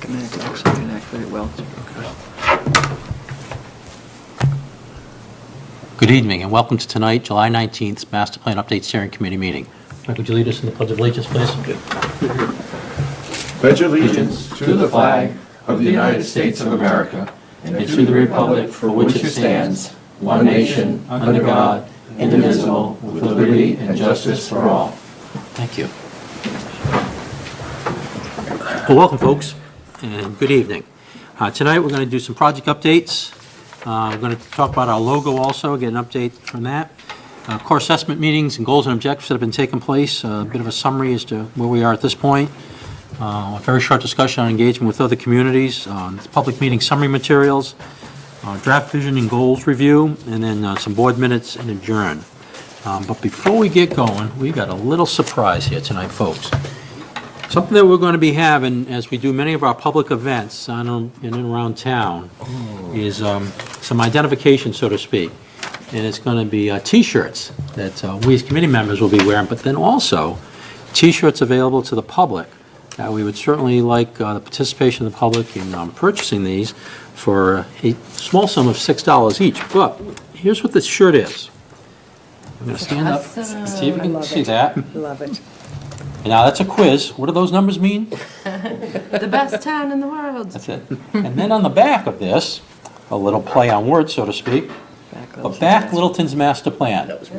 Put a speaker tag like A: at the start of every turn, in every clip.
A: A minute to actually connect very well.
B: Good evening and welcome to tonight, July 19th, Master Plan Update Steering Committee meeting. Mike, would you lead us in the Pledge of Allegiance, please?
C: Pledge allegiance to the flag of the United States of America and to the republic for which it stands, one nation, under God, indivisible, with liberty and justice for all.
B: Thank you. Well, welcome, folks, and good evening. Tonight, we're going to do some project updates. We're going to talk about our logo also, get an update from that. Core assessment meetings and goals and objectives that have been taking place, a bit of a summary as to where we are at this point. A very short discussion on engagement with other communities, public meeting summary materials, draft vision and goals review, and then some board minutes and adjourn. But before we get going, we got a little surprise here tonight, folks. Something that we're going to be having, as we do many of our public events in and around town, is some identification, so to speak. And it's going to be T-shirts that we as committee members will be wearing, but then also T-shirts available to the public. We would certainly like the participation of the public in purchasing these for a small sum of $6 each. But here's what this shirt is. I'm going to stand up, see if you can see that.
A: Love it.
B: Now, that's a quiz. What do those numbers mean?
D: The best town in the world.
B: That's it. And then on the back of this, a little play on words, so to speak, back Littleton's master plan.
D: That's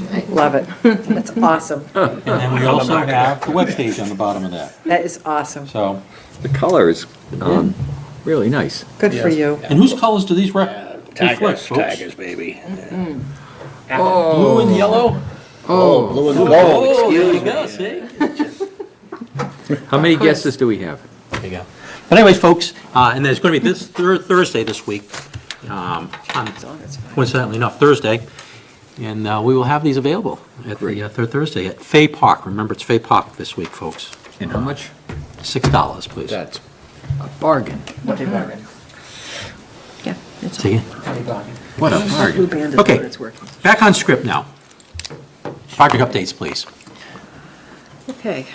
D: right.
A: Love it. That's awesome.
B: And then we also have the webpage on the bottom of that.
A: That is awesome.
B: So,
E: The color is really nice.
A: Good for you.
B: and whose colors do these reflect, folks?
F: Tigers, baby.
B: Blue and yellow?
E: Oh,
F: Blue and
B: Oh,
F: gold,
B: there you
F: excuse
B: go,
F: me.
B: see?
E: how many guesses do we have?
B: There you go. But anyways, folks, and there's going to be this Thursday this week, coincidentally enough, Thursday, and we will have these available at the third Thursday at Fay Park. Remember, it's Fay Park this week, folks.
E: And how much?
B: $6, please.
E: That's a bargain.
A: What a bargain. Yeah, it's
B: See you.
E: What a
A: Blue
E: bargain.
A: band is
B: Okay.
A: what it's working.
B: Back on script now. Project updates, please.
A: Okay.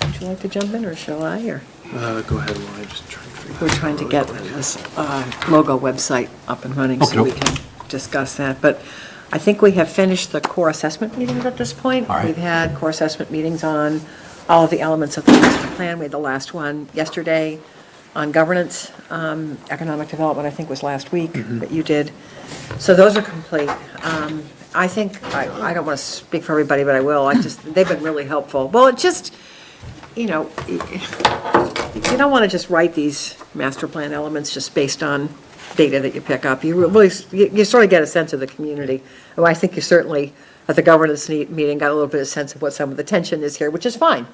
A: Would you like to jump in, or shall I, or?
F: Go ahead, while I just try to figure
A: We're trying to get this logo website up and running so we can discuss that. But I think we have finished the core assessment meetings at this point.
B: All right.
A: We've had core assessment meetings on all of the elements of the master plan. We had the last one yesterday on governance. Economic development, I think, was last week that you did. So those are complete. I think, I don't want to speak for everybody, but I will. They've been really helpful. Well, it just, you don't want to just write these master plan elements just based on data that you pick up. You really, you sort of get a sense of the community. Well, I think you certainly, at the governance meeting, got a little bit of sense of what some of the tension is here, which is fine.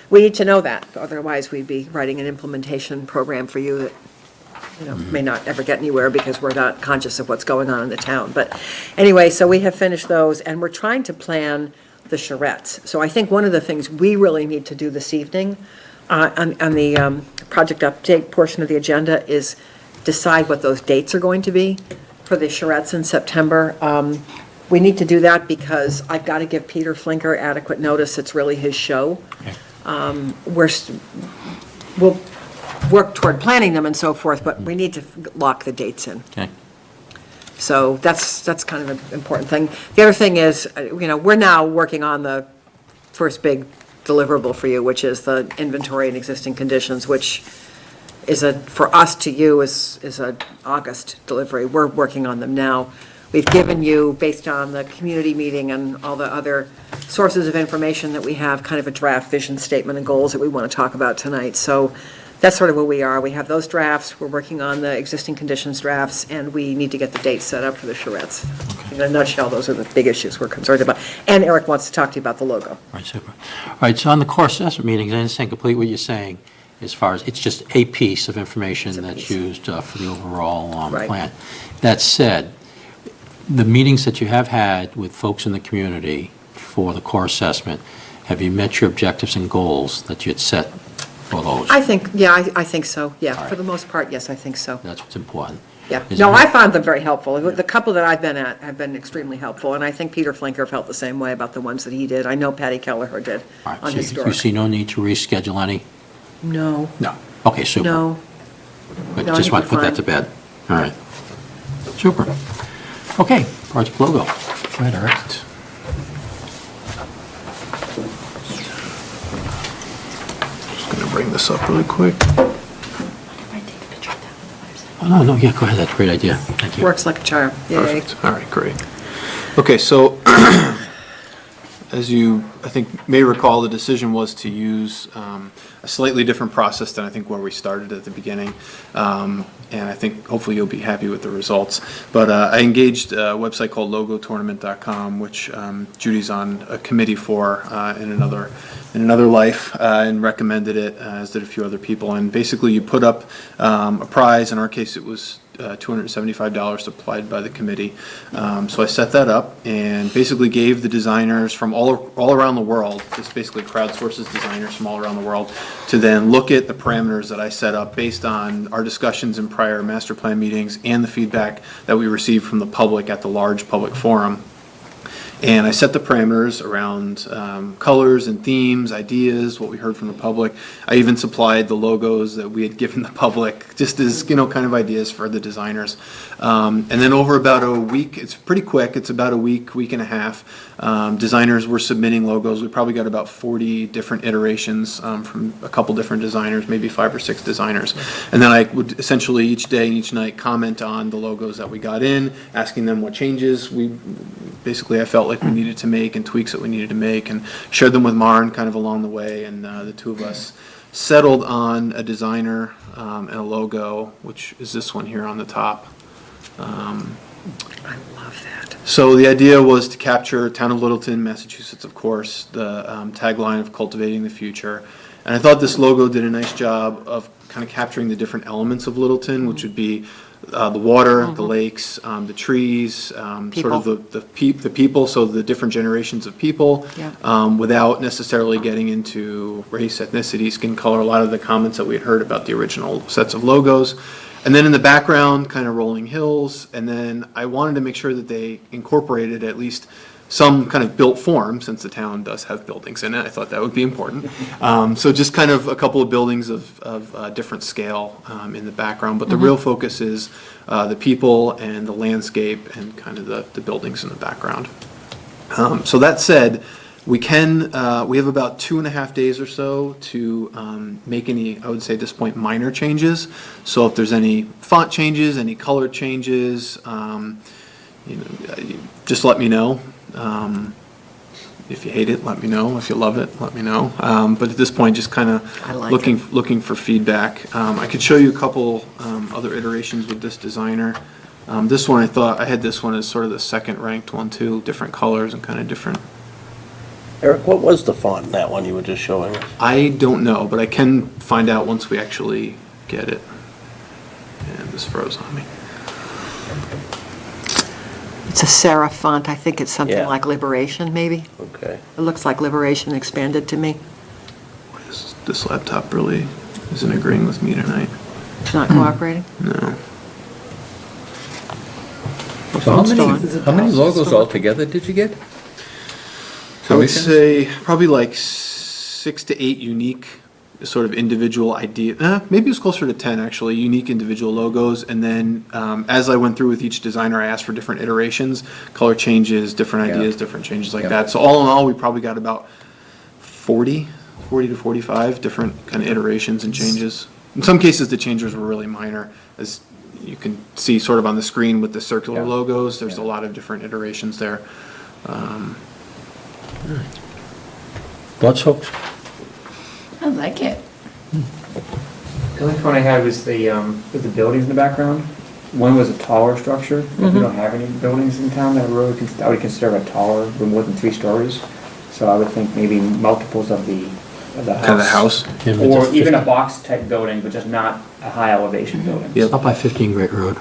A: We need to know that, otherwise we'd be writing an implementation program for you that may not ever get anywhere because we're not conscious of what's going on in the town. But anyway, so we have finished those, and we're trying to plan the charrettes. So I think one of the things we really need to do this evening on the project update portion of the agenda is decide what those dates are going to be for the charrettes in September. We need to do that because I've got to give Peter Flinker adequate notice. It's really his show. We'll work toward planning them and so forth, but we need to lock the dates in.
B: Okay.
A: So that's kind of an important thing. The other thing is, we're now working on the first big deliverable for you, which is the inventory and existing conditions, which is for us to you is a August delivery. We're working on them now. We've given you, based on the community meeting and all the other sources of information that we have, kind of a draft vision statement and goals that we want to talk about tonight. So that's sort of where we are. We have those drafts, we're working on the existing conditions drafts, and we need to get the dates set up for the charrettes. In a nutshell, those are the big issues we're concerned about. And Eric wants to talk to you about the logo.
B: All right, super. All right, so on the core assessment meetings, I understand completely what you're saying as far as it's just a piece of information that's used for the overall
A: Right.
B: plan. That said, the meetings that you have had with folks in the community for the core assessment, have you met your objectives and goals that you had set for those?
A: I think, I think so, yeah.
B: All right.
A: For the most part, yes, I think so.
B: That's what's important.
A: Yeah.
B: Is
A: No,
B: there-
A: I found them very helpful. The couple that I've been at have been extremely helpful, and I think Peter Flinker felt the same way about the ones that he did. I know Patty Kelleher did
B: All right,
A: on
B: so
A: historic.
B: you see no need to reschedule any?
A: No,
B: No. Okay, super.
A: no.
B: But
A: No, I
B: just
A: think
B: want to
A: we're
B: put that
A: fine.
B: to bed. All right. Super. Okay, project logo. Go ahead, Eric.
F: Just gonna bring this up really quick.
B: Oh, no, yeah, go ahead. That's a great idea. Thank you.
A: Works like a charm. Yay.
F: Perfect. All right, great. Okay, so as you, I think, may recall, the decision was to use a slightly different process than I think where we started at the beginning. And I think hopefully you'll be happy with the results. But I engaged a website called logotournament.com, which Judy's on a committee for in another life, and recommended it, as did a few other people. And basically you put up a prize. In our case, it was $275 applied by the committee. So I set that up and basically gave the designers from all around the world, this basically crowdsources designers from all around the world, to then look at the parameters that I set up based on our discussions in prior master plan meetings and the feedback that we received from the public at the large public forum. And I set the parameters around colors and themes, ideas, what we heard from the public. I even supplied the logos that we had given the public, just as, kind of ideas for the designers. And then over about a week, it's pretty quick, it's about a week and a half, designers were submitting logos. We probably got about 40 different iterations from a couple different designers, maybe 5 or 6 designers. And then I would essentially each day and each night comment on the logos that we got in, asking them what changes I felt like we needed to make and tweaks that we needed to make, and shared them with Maren kind of along the way, and the two of us settled on a designer and a logo, which is this one here on the top.
A: I love that.
F: So the idea was to capture Town of Littleton, Massachusetts, of course, the tagline of cultivating the future. And I thought this logo did a nice job of kind of capturing the different elements of Littleton, which would be the water, the lakes, the trees, sort of the people, so the different generations of people, without necessarily getting into race, ethnicity, skin color, a lot of the comments that we had heard about the original sets of logos. And then in the background, kind of rolling hills, and then I wanted to make sure that they incorporated at least some kind of built form, since the town does have buildings in it. I thought that would be important. So just kind of a couple of buildings of different scale in the background, but the real focus is the people and the landscape and kind of the buildings in the background. So that said, we have about 2.5 days or so to make any, I would say at this point, minor changes. So if there's any font changes, any color changes, just let me know. If you hate it, let me know. If you love it, let me know. But at this point, just kind of looking for feedback. I could show you a couple other iterations with this designer. This one, I had this one as sort of the second ranked one too, different colors and kind of different.
G: Eric, what was the font in that one you were just showing us?
F: I don't know, but I can find out once we actually get it. And this froze on me.
A: It's a serif font. I think it's something
G: Yeah.
A: like Liberation, maybe.
G: Okay.
A: It looks like Liberation expanded to me.
F: This laptop really isn't agreeing with me tonight.
A: It's not cooperating?
F: No.
E: So how
A: Still on.
E: many logos altogether did you get?
F: I would
E: Commissions?
F: say probably like 6 to 8 unique sort of individual idea, maybe it was closer to 10 actually, unique individual logos. And then as I went through with each designer, I asked for different iterations, color changes, different
E: Yeah.
F: ideas, different changes like
E: Yeah.
F: that. So all in all, we probably got about 40 to 45 different kind of iterations and changes. In some cases, the changes were really minor, as you can see sort of on the screen with the circular
E: Yeah.
F: logos. There's a
E: Yeah.
F: lot of different iterations there.
B: Thoughts, folks?
D: I like it.
H: The only point I had was with the buildings in the background. One was a taller structure. We don't have any buildings in town that I would consider a taller, with more than 3 stories. So I would think maybe multiples of the house.
F: Kind of the house.
H: Or even a box type building, but just not a high elevation building.
F: Yep.
B: Up by 15 Great Road.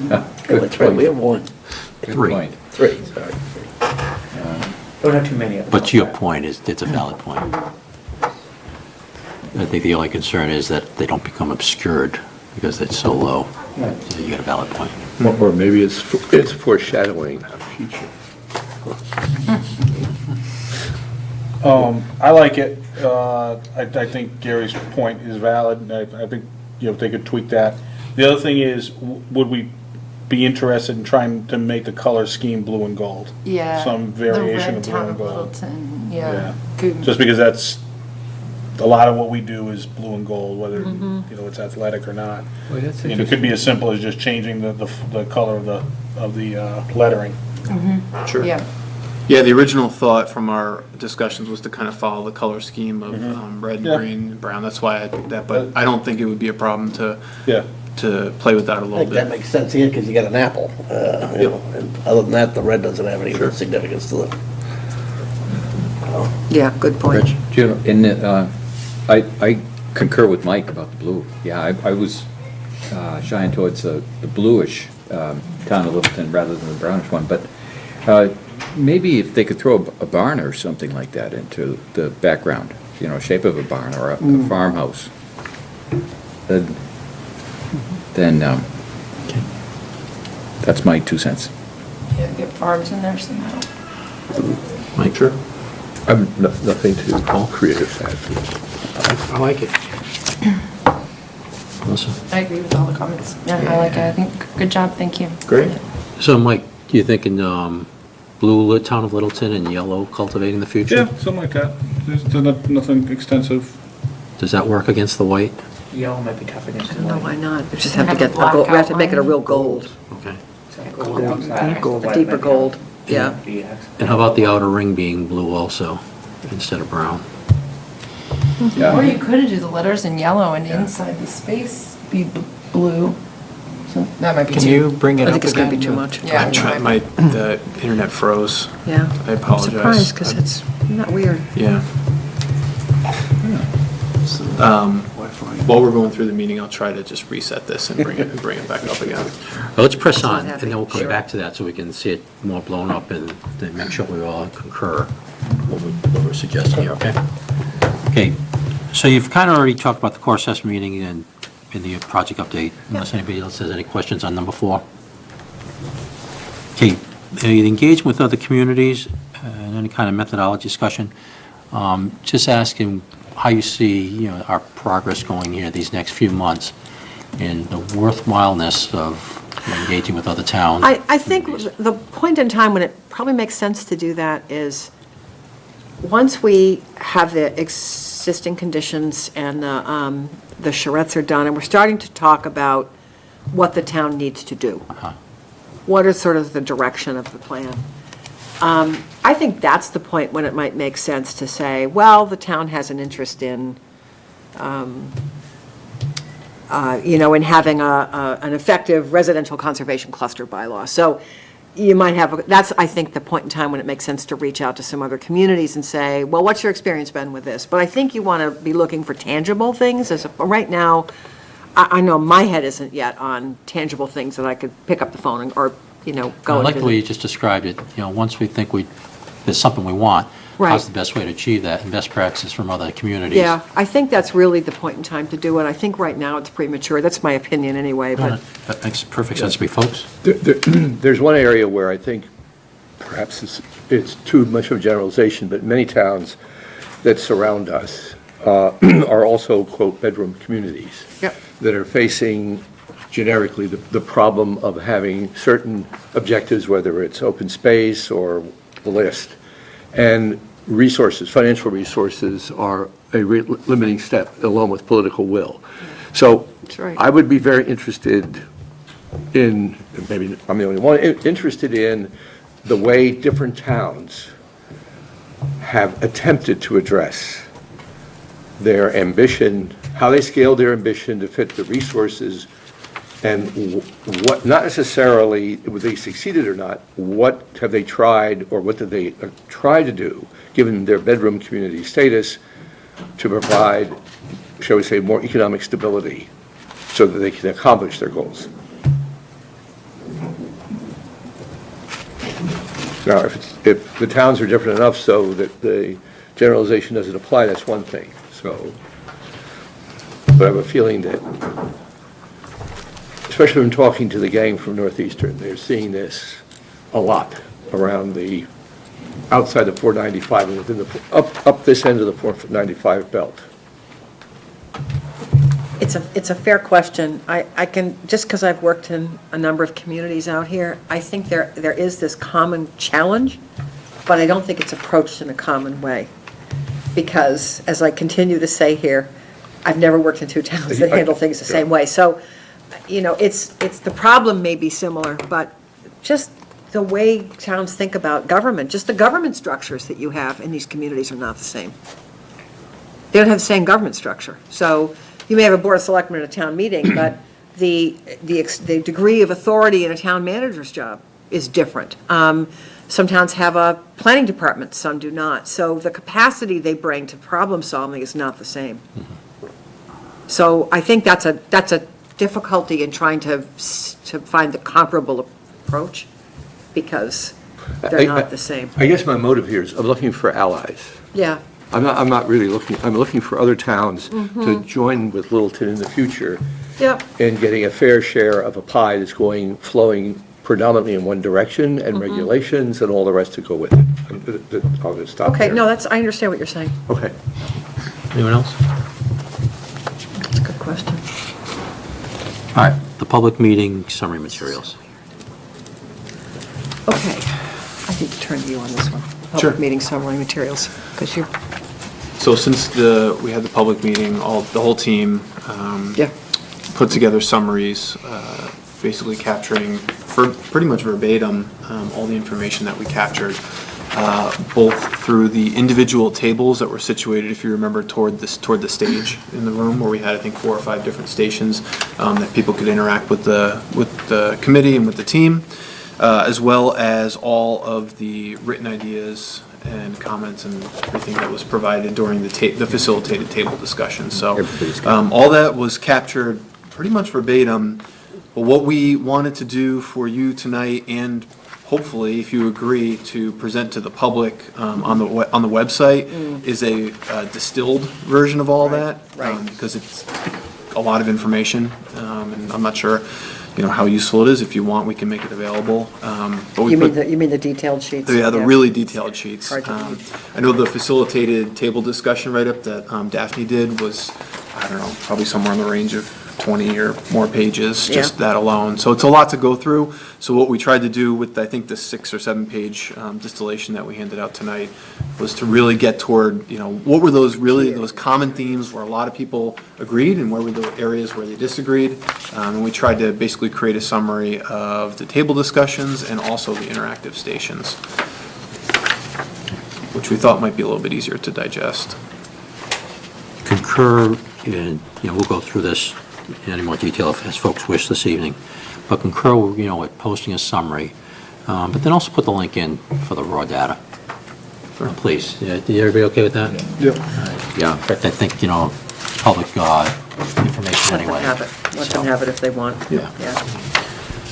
G: Oh, that's right, we have one.
E: Good
B: 3.
E: point.
G: 3, sorry.
H: Don't have too many of them.
B: But to your point, it's a valid point. I think the only concern is that they don't become obscured because it's so low.
H: Right.
B: So you got a valid point.
C: Or maybe it's foreshadowing a future.
I: I like it. I think Gary's point is valid, and I think, if they could tweak that. The other thing is, would we be interested in trying to make the color scheme blue and gold?
D: Yeah.
I: Some variation
D: the
I: of
D: red
I: blue
D: town
I: and
D: of
I: gold.
D: Littleton,
I: Yeah.
D: yeah. Good.
I: Just because that's, a lot of what we do is blue and gold, whether, it's athletic or not.
E: Well, that's
I: And it could be as simple as just changing the color of the lettering.
F: Sure.
D: Yeah.
F: Yeah, the original thought from our discussions was to kind of follow the color scheme of red and
I: Yeah.
F: green and brown. That's why I picked that, but I don't think it would be a problem
I: Yeah.
F: to play with that a
G: I
F: little
G: think that
F: bit.
G: makes sense here, because you got an apple, and other than that, the red doesn't have any significance to it.
A: Yeah, good point.
E: Rich, do you know, in the, I concur with Mike about the blue. Yeah, I was shying towards the bluish town of Littleton rather than the brownish one, but maybe if they could throw a barn or something like that into the background, shape of a barn or a farmhouse, then that's my 2 cents.
D: Yeah, get farms in there somehow.
B: Mike? Sure.
C: I'm nothing to call creative side.
B: I like it. Melissa?
D: I agree with all the comments. Yeah, I like it. I think, good job, thank you.
F: Great.
B: So, Mike, you thinking blue town of Littleton and yellow cultivating the future?
I: Yeah, something like that. There's nothing extensive.
B: Does that work against the white?
H: Yellow might be tough against
A: I
H: the
A: don't know
H: white.
A: why not. We just have to
D: Have
A: get,
D: a black
A: we have to make it a
D: outline.
A: real gold,
B: Okay.
H: So gold outside,
A: a
H: white
A: deeper
H: might be-
A: gold, yeah.
B: And how about the outer ring being blue also, instead of brown?
D: Or you could do the letters in yellow and inside the space be blue. So that might be
C: Can
D: too.
C: you bring it
A: I
C: up
A: think it's gonna be
C: again?
A: too much.
D: Yeah.
F: I'm trying, the internet froze.
A: Yeah.
F: I apologize.
A: I'm surprised, because it's not weird.
F: Yeah. While we're going through the meeting, I'll try to just reset this and bring it back up again.
B: Well, let's press
A: not
B: on, and
A: happy.
B: then we'll come
A: Sure.
B: back to that so we can see it more blown up and then make sure we all concur what we're suggesting here, okay? Okay, so you've kind of already talked about the core assessment meeting and in the project update, unless anybody else has any questions on number 4. Okay, the engagement with other communities and any kind of methodology discussion, just asking how you see, our progress going here these next few months and the worthwhileness of engaging with other towns.
A: I think the point in time when it probably makes sense to do that is, once we have the existing conditions and the charrettes are done, and we're starting to talk about what the town needs to do. What is sort of the direction of the plan? I think that's the point when it might make sense to say, well, the town has an interest in, in having an effective residential conservation cluster bylaw. So you might have, that's, I think, the point in time when it makes sense to reach out to some other communities and say, well, what's your experience been with this? But I think you want to be looking for tangible things. Right now, I know my head isn't yet on tangible things that I could pick up the phone or, go
B: I
A: and
B: like the way you
A: visit.
B: just described it, once we think there's something we want,
A: Right.
B: how's the best way to achieve that, and best practices from other communities.
A: Yeah, I think that's really the point in time to do it. I think right now it's premature. That's my opinion anyway, but.
B: That makes perfect sense to me, folks.
C: There's one area where I think perhaps it's too much of a generalization, but many towns that surround us are also, quote, bedroom communities.
A: Yep.
C: That are facing generically the problem of having certain objectives, whether it's open space or the list. And resources, financial resources are a limiting step along with political will. So
A: That's right.
C: I would be very interested in, maybe I'm the only one, interested in the way different towns have attempted to address their ambition, how they scale their ambition to fit the resources, and what, not necessarily whether they succeeded or not, what have they tried, or what did they try to do, given their bedroom community status, to provide, shall we say, more economic stability so that they can accomplish their goals. Now, if the towns are different enough so that the generalization doesn't apply, that's one thing, so. But I have a feeling that, especially when talking to the gang from Northeastern, they're seeing this a lot around the outside the 495 and within the, up this end of the 495 belt?
A: It's a fair question. I can, just because I've worked in a number of communities out here, I think there is this common challenge, but I don't think it's approached in a common way. Because, as I continue to say here, I've never worked in two towns that handle things the same way. So, it's the problem may be similar, but just the way towns think about government, just the government structures that you have in these communities are not the same. They don't have the same government structure. So you may have a board of selectmen at a town meeting, but the degree of authority in a town manager's job is different. Some towns have a planning department, some do not. So the capacity they bring to problem solving is not the same. So I think that's a difficulty in trying to find the comparable approach, because they're not the same.
C: I guess my motive here is I'm looking for allies.
A: Yeah,
C: I'm not really looking, I'm looking for other towns to join with Littleton in the future
A: yep,
C: and getting a fair share of a pie that's flowing predominantly in one direction and regulations and all the rest to go with it. I'll just stop
A: okay,
C: there.
A: no, I understand what you're saying.
C: Okay.
B: Anyone else?
A: That's a good question.
B: All right, the public meeting summary materials.
A: Okay, I need to turn to you on this one.
F: Sure.
A: Public meeting summary materials, because you're,
F: So since we had the public meeting, the whole team
A: yeah,
F: put together summaries, basically capturing, for pretty much verbatim, all the information that we captured, both through the individual tables that were situated, if you remember, toward the stage in the room, where we had, I think, 4 or 5 different stations that people could interact with the committee and with the team, as well as all of the written ideas and comments and everything that was provided during the facilitated table discussion. So all that was captured pretty much verbatim. But what we wanted to do for you tonight, and hopefully, if you agree, to present to the public on the website, is a distilled version of all that.
A: right.
F: Because it's a lot of information, and I'm not sure, how useful it is. If you want, we can make it available. But we
A: you mean the detailed sheets?
F: yeah, the really detailed sheets.
A: Hard to read.
F: I know the facilitated table discussion write-up that Daphne did was, I don't know, probably somewhere in the range of 20 or more pages, just
A: Yeah.
F: that alone. So it's a lot to go through. So what we tried to do with, I think, the 6 or 7 page distillation that we handed out tonight was to really get toward, what were those common themes where a lot of people agreed, and where were the areas where they disagreed. And we tried to basically create a summary of the table discussions and also the interactive stations, which we thought might be a little bit easier to digest.
B: Concur, and, we'll go through this in any more detail as folks wish this evening, but concur, with posting a summary, but then also put the link in for the raw data. Please, everybody okay with that?
E: Yeah.
B: In fact, I think, public information
A: Let them
B: anyway.
A: have it, let them have it if they want.
B: Yeah.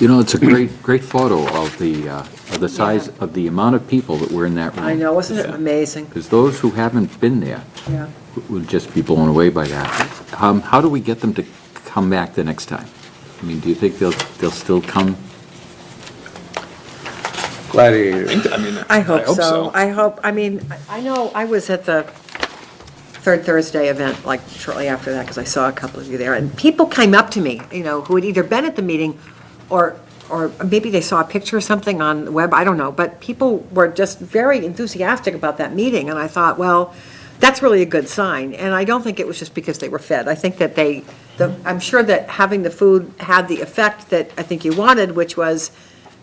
E: It's a great photo of the size, of the amount of people that were in that room.
A: I know, wasn't it amazing?
E: Because those who haven't been there
A: Yeah.
E: will just be blown away by that. How do we get them to come back the next time? I mean, do you think they'll still come?
C: Gladiator.
A: I hope so. I know I was at the Third Thursday event, like shortly after that, because I saw a couple of you there, and people came up to me, who had either been at the meeting or maybe they saw a picture or something on the web, I don't know, but people were just very enthusiastic about that meeting, and I thought, well, that's really a good sign, and I don't think it was just because they were fed. I think that I'm sure that having the food had the effect that I think you wanted, which was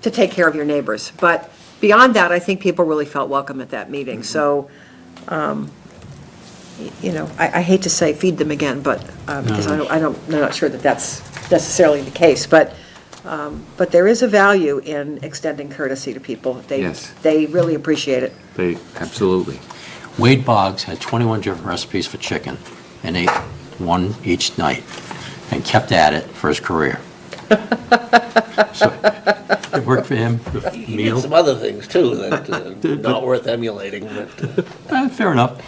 A: to take care of your neighbors. But beyond that, I think people really felt welcome at that meeting. So, I hate to say feed them again, but, because I'm not sure that that's necessarily the case. But there is a value in extending courtesy to people.
E: Yes.
A: They really appreciate it.
E: Absolutely.
B: Wade Boggs had 21 different recipes for chicken and ate one each night and kept at it for his career. So it worked for him, the
G: He did
B: meal.
G: some other things too that not worth emulating, but.
B: Fair enough.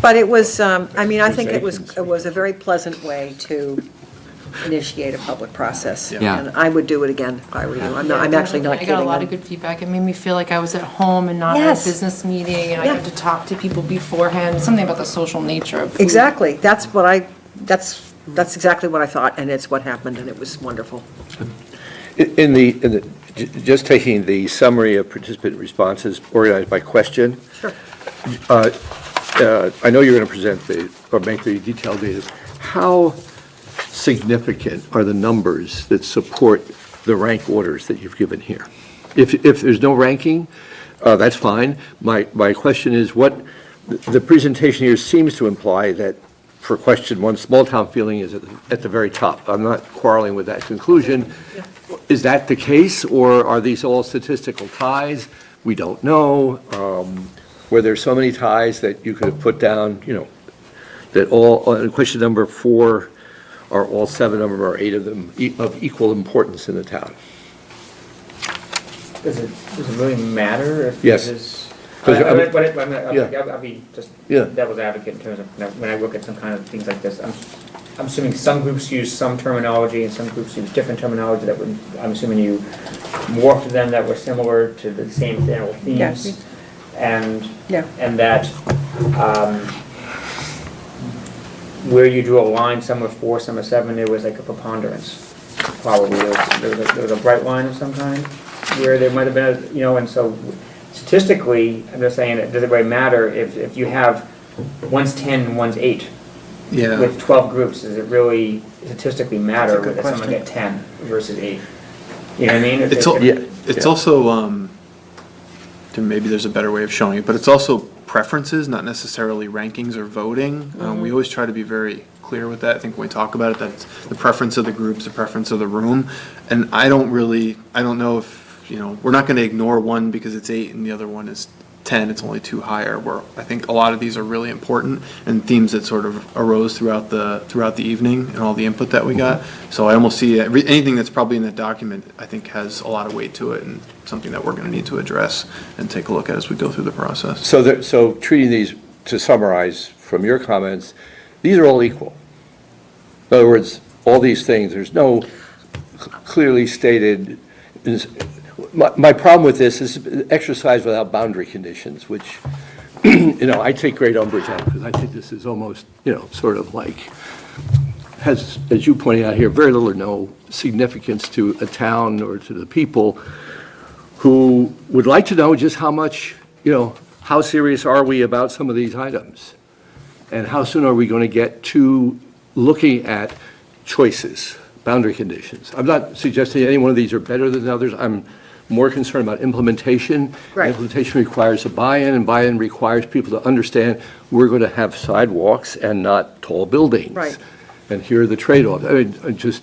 A: But it was, I think it was a very pleasant way to initiate a public process.
E: Yeah.
A: And I would do it again if I were you. I'm actually not
D: I
A: kidding.
D: got a lot of good feedback. It made me feel like I was at home and not at
A: Yes.
D: a business meeting, and I
A: Yeah.
D: got to talk to people beforehand, something about the social nature of food.
A: Exactly. That's exactly what I thought, and it's what happened, and it was wonderful.
J: Just taking the summary of participant responses organized by question,
A: Sure.
J: I know you're going to present or make the detailed data. How significant are the numbers that support the rank orders that you've given here? If there's no ranking, that's fine. My question is, the presentation here seems to imply that for question one, small-town feeling is at the very top. I'm not quarreling with that conclusion. Is that the case, or are these all statistical ties? We don't know. Were there so many ties that you could have put down, that all, question number 4, are all 7 of them or 8 of them of equal importance in the town?
H: Does it really matter if
J: Yes.
H: this is?
J: 'Cause, I mean-
H: I'll be just
J: Yeah.
H: devil's advocate in terms of, when I look at some kind of things like this, I'm assuming some groups use some terminology and some groups use different terminology that would, I'm assuming you morphed them that were similar to the same general themes. And,
A: Yeah.
H: and that, where you drew a line, some were 4, some were 7, there was like a preponderance. Probably, there was a bright line of some kind, where there might have been, and so statistically, I'm just saying, does it really matter if you have, one's 10 and one's 8?
F: Yeah.
H: With 12 groups, does it really statistically matter
A: That's a good
H: that someone
A: question.
H: get 10 versus 8? You know what I mean?
F: It's also, maybe there's a better way of showing it, but it's also preferences, not necessarily rankings or voting. We always try to be very clear with that. I think when we talk about it, that's the preference of the groups, the preference of the room. And I don't know if, we're not going to ignore one because it's 8 and the other one is 10, it's only 2 higher, where I think a lot of these are really important and themes that sort of arose throughout the evening and all the input that we got. So I almost see anything that's probably in that document, I think has a lot of weight to it and something that we're going to need to address and take a look at as we go through the process.
J: So treating these, to summarize from your comments, these are all equal. In other words, all these things, there's no clearly stated. My problem with this is exercise without boundary conditions, which, I take great umbrage at, because I think this is almost, sort of like, has, as you pointed out here, very little or no significance to a town or to the people who would like to know just how much, how serious are we about some of these items? And how soon are we going to get to looking at choices, boundary conditions? I'm not suggesting any one of these are better than others. I'm more concerned about implementation.
A: Right.
J: Implementation requires a buy-in, and buy-in requires people to understand we're going to have sidewalks and not tall buildings.
A: Right.
J: And here are the trade-offs. I mean,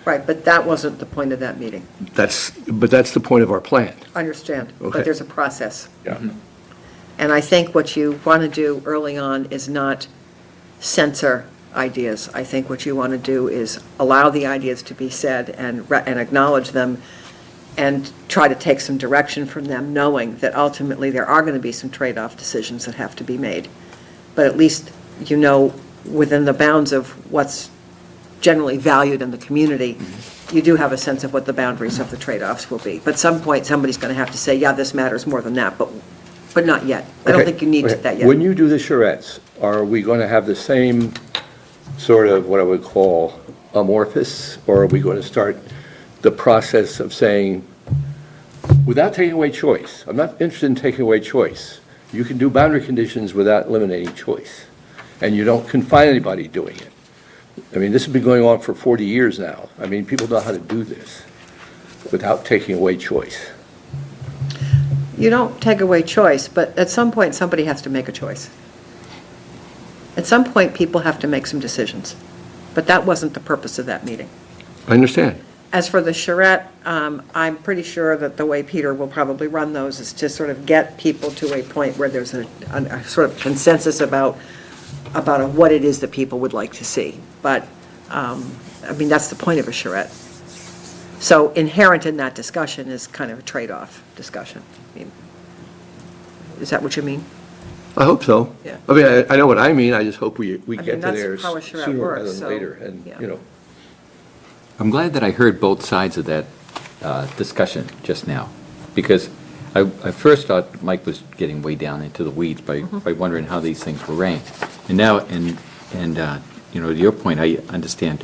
A: Right, but that wasn't the point of that meeting.
J: that's the point of our plan.
A: Understand,
J: Okay.
A: but there's a process.
J: Yeah.
A: And I think what you want to do early on is not censor ideas. I think what you want to do is allow the ideas to be said and acknowledge them and try to take some direction from them, knowing that ultimately there are going to be some trade-off decisions that have to be made. But at least within the bounds of what's generally valued in the community, you do have a sense of what the boundaries of the trade-offs will be. But at some point, somebody's going to have to say, yeah, this matters more than that, but not yet. I don't
J: Okay,
A: think you need
J: okay.
A: that yet.
J: When you do the charrettes, are we going to have the same sort of what I would call amorphous, or are we going to start the process of saying, without taking away choice, I'm not interested in taking away choice. You can do boundary conditions without eliminating choice, and you don't confine anybody doing it. I mean, this has been going on for 40 years now. I mean, people know how to do this without taking away choice.
A: You don't take away choice, but at some point, somebody has to make a choice. At some point, people have to make some decisions. But that wasn't the purpose of that meeting.
J: I understand.
A: As for the charrette, I'm pretty sure that the way Peter will probably run those is to sort of get people to a point where there's a sort of consensus about what it is that people would like to see. But, that's the point of a charrette. So inherent in that discussion is kind of a trade-off discussion. Is that what you mean?
J: I hope so.
A: Yeah.
J: I mean, I know what I mean, I just hope we
A: mean,
J: get to
A: that's
J: there
A: how a charrette
J: sooner rather
A: works,
J: than
A: so,
J: later, and,
A: yeah.
E: I'm glad that I heard both sides of that discussion just now, because I first thought Mike was getting way down into the weeds by wondering how these things were ranked. And now, you know, to your point, I understand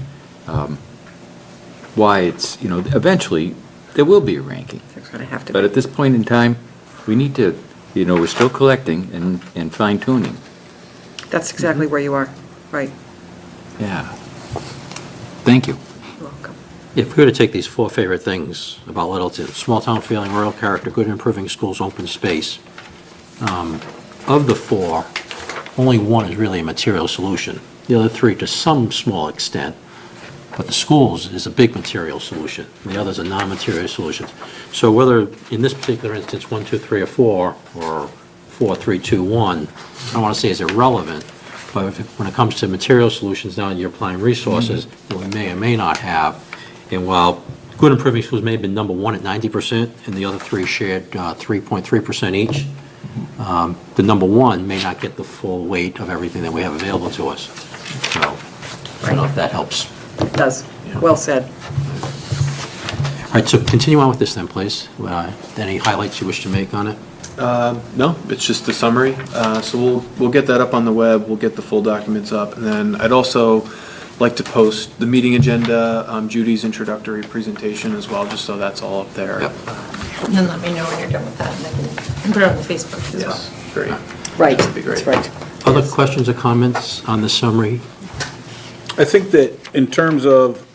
E: why it's, you know, eventually there will be a ranking.
A: There's going to have to
E: But
A: be.
E: at this point in time, we need to, you know, we're still collecting and fine tuning.
A: That's exactly where you are, right.
E: Yeah. Thank you.
A: You're welcome.
B: If we were to take these 4 favorite things about Littleton, small town feeling, rural character, good and improving schools, open space, of the 4, only 1 is really a material solution. The other 3 to some small extent, but the schools is a big material solution. The others are non-material solutions. So whether, in this particular instance, 1, 2, 3, or 4, or 4, 3, 2, 1, I don't want to say is irrelevant, but when it comes to material solutions, now you're applying resources that we may or may not have. And while good improving schools may have been number 1 at 90%, and the other 3 shared 3.3% each, the number 1 may not get the full weight of everything that we have available to us. So, I don't know if that helps.
A: It does. Well said.
B: All right, so continue on with this then, please. Any highlights you wish to make on it?
F: No, it's just a summary. So we'll get that up on the web, we'll get the full documents up, and then I'd also like to post the meeting agenda, Judy's introductory presentation as well, just so that's all up there.
B: Yep.
D: And then let me know when you're done with that, and I can put it on the Facebook as well.
F: Yes, great.
A: Right,
F: That'd be great.
A: that's right.
B: Other questions or comments on the summary?
I: I think that in terms of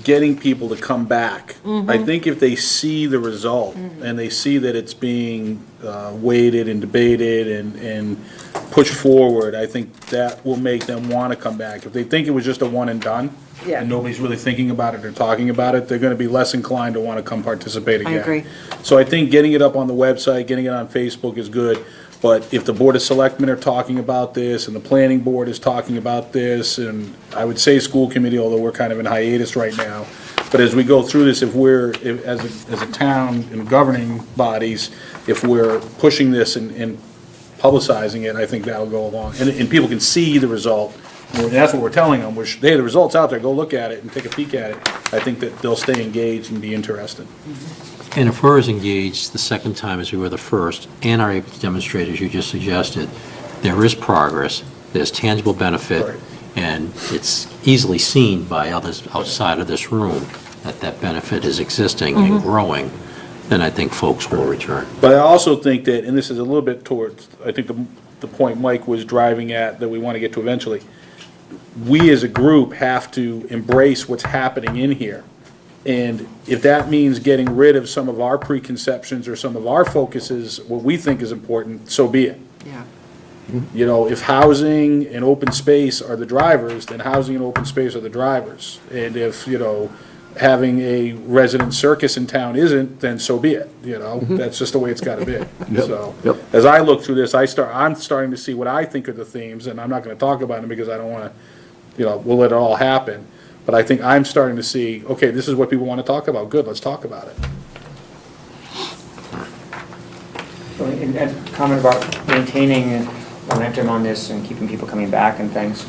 I: getting people to come back, I think if they see the result and they see that it's being weighted and debated and pushed forward, I think that will make them want to come back. If they think it was just a one and done,
A: Yeah.
I: and nobody's really thinking about it or talking about it, they're going to be less inclined to want to come participate again.
A: agree.
I: So I think getting it up on the website, getting it on Facebook is good. But if the Board of Selectmen are talking about this, and the Planning Board is talking about this, and I would say School Committee, although we're kind of in hiatus right now, but as we go through this, as a town and governing bodies, if we're pushing this and publicizing it, I think that'll go along. And people can see the result, and that's what we're telling them, hey, the result's out there, go look at it and take a peek at it. I think that they'll stay engaged and be interested.
B: And if we're as engaged the second time as we were the first, and are able to demonstrate, as you just suggested, there is progress, there's tangible benefit,
I: Right.
B: and it's easily seen by others outside of this room that that benefit is existing and growing, then I think folks will return.
I: But I also think that, and this is a little bit towards, I think the point Mike was driving at, that we want to get to eventually, we as a group have to embrace what's happening in here. And if that means getting rid of some of our preconceptions or some of our focuses, what we think is important, so be it.
A: Yeah.
I: You know, if housing and open space are the drivers, then housing and open space are the drivers. And if, you know, having a resident circus in town isn't, then so be it, you know? That's just the way it's gotta be. So, as I look through this, I'm starting to see what I think are the themes, and I'm not gonna talk about them because I don't wanna, you know, we'll let it all happen. But I think I'm starting to see, okay, this is what people wanna talk about, good, let's talk about it.
H: And comment about maintaining momentum on this and keeping people coming back and things.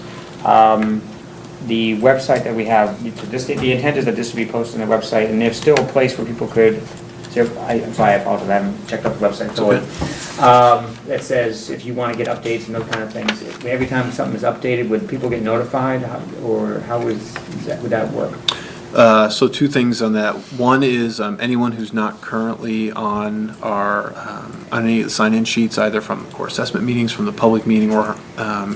H: The website that we have, the intent is that this will be posted on the website, and there's still a place where people could, I'm sorry, I apologize, I haven't checked out the website fully. That says if you want to get updates and those kind of things, every time something is updated, would people get notified, or how would that work?
F: So 2 things on that. One is anyone who's not currently on our, on any of the sign-in sheets, either from the core assessment meetings, from the public meeting, or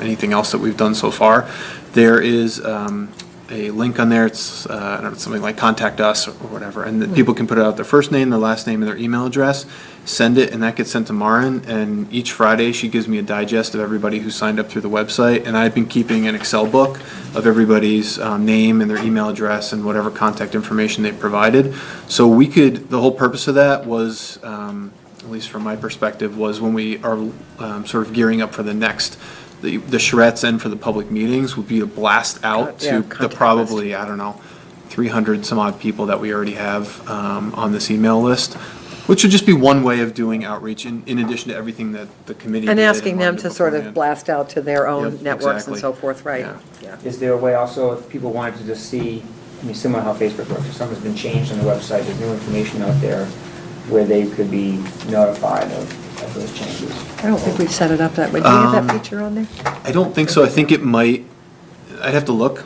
F: anything else that we've done so far, there is a link on there. It's I don't know, something like contact us or whatever, and that people can put out their first name, their last name, and their email address, send it, and that gets sent to Marin, and each Friday she gives me a digest of everybody who signed up through the website, and I've been keeping an Excel book of everybody's name and their email address and whatever contact information they provided. So we could, the whole purpose of that was, at least from my perspective, was when we are sort of gearing up for the next, the charrettes and for the public meetings, would be to blast out
A: Yeah,
F: to the
A: contact
F: probably, I don't know, 300 some odd people that we already have on this email list, which would just be one way of doing outreach in addition to everything that the committee
A: And
F: did
A: asking them
F: wanted
A: to sort of
F: beforehand.
A: blast out to their own
F: Yep,
A: networks and
F: exactly.
A: so forth, right?
F: Yeah.
A: Yeah.
H: Is there a way also, if people wanted to just see I mean, similar to how Facebook works, if something's been changed on the website, there's new information out there where they could be notified of those changes.
A: I don't think we've set it up that way. Do you have that feature on there?
F: I don't think so. I think it might, I'd have to look.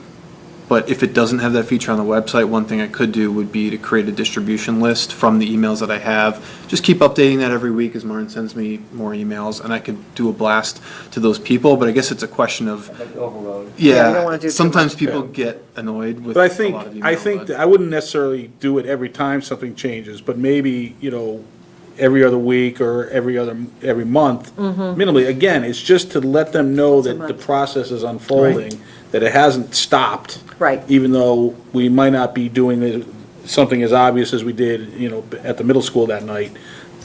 F: But if it doesn't have that feature on the website, one thing I could do would be to create a distribution list from the emails that I have. Just keep updating that every week as Martin sends me more emails, and I could do a blast to those people. But I guess it's a question of,
H: Like overload.
A: Yeah, you don't wanna do too
F: sometimes
A: much.
F: people get annoyed with
I: But I
F: a
I: think,
F: lot of email.
I: I think,
F: but-
I: that I wouldn't necessarily do it every time something changes, but maybe, every other week or every month. Minimally, again, it's just to let them know that the
A: month.
I: process is unfolding, that it hasn't stopped.
A: Right.
I: Even though we might not be doing something as obvious as we did, at the middle school that night.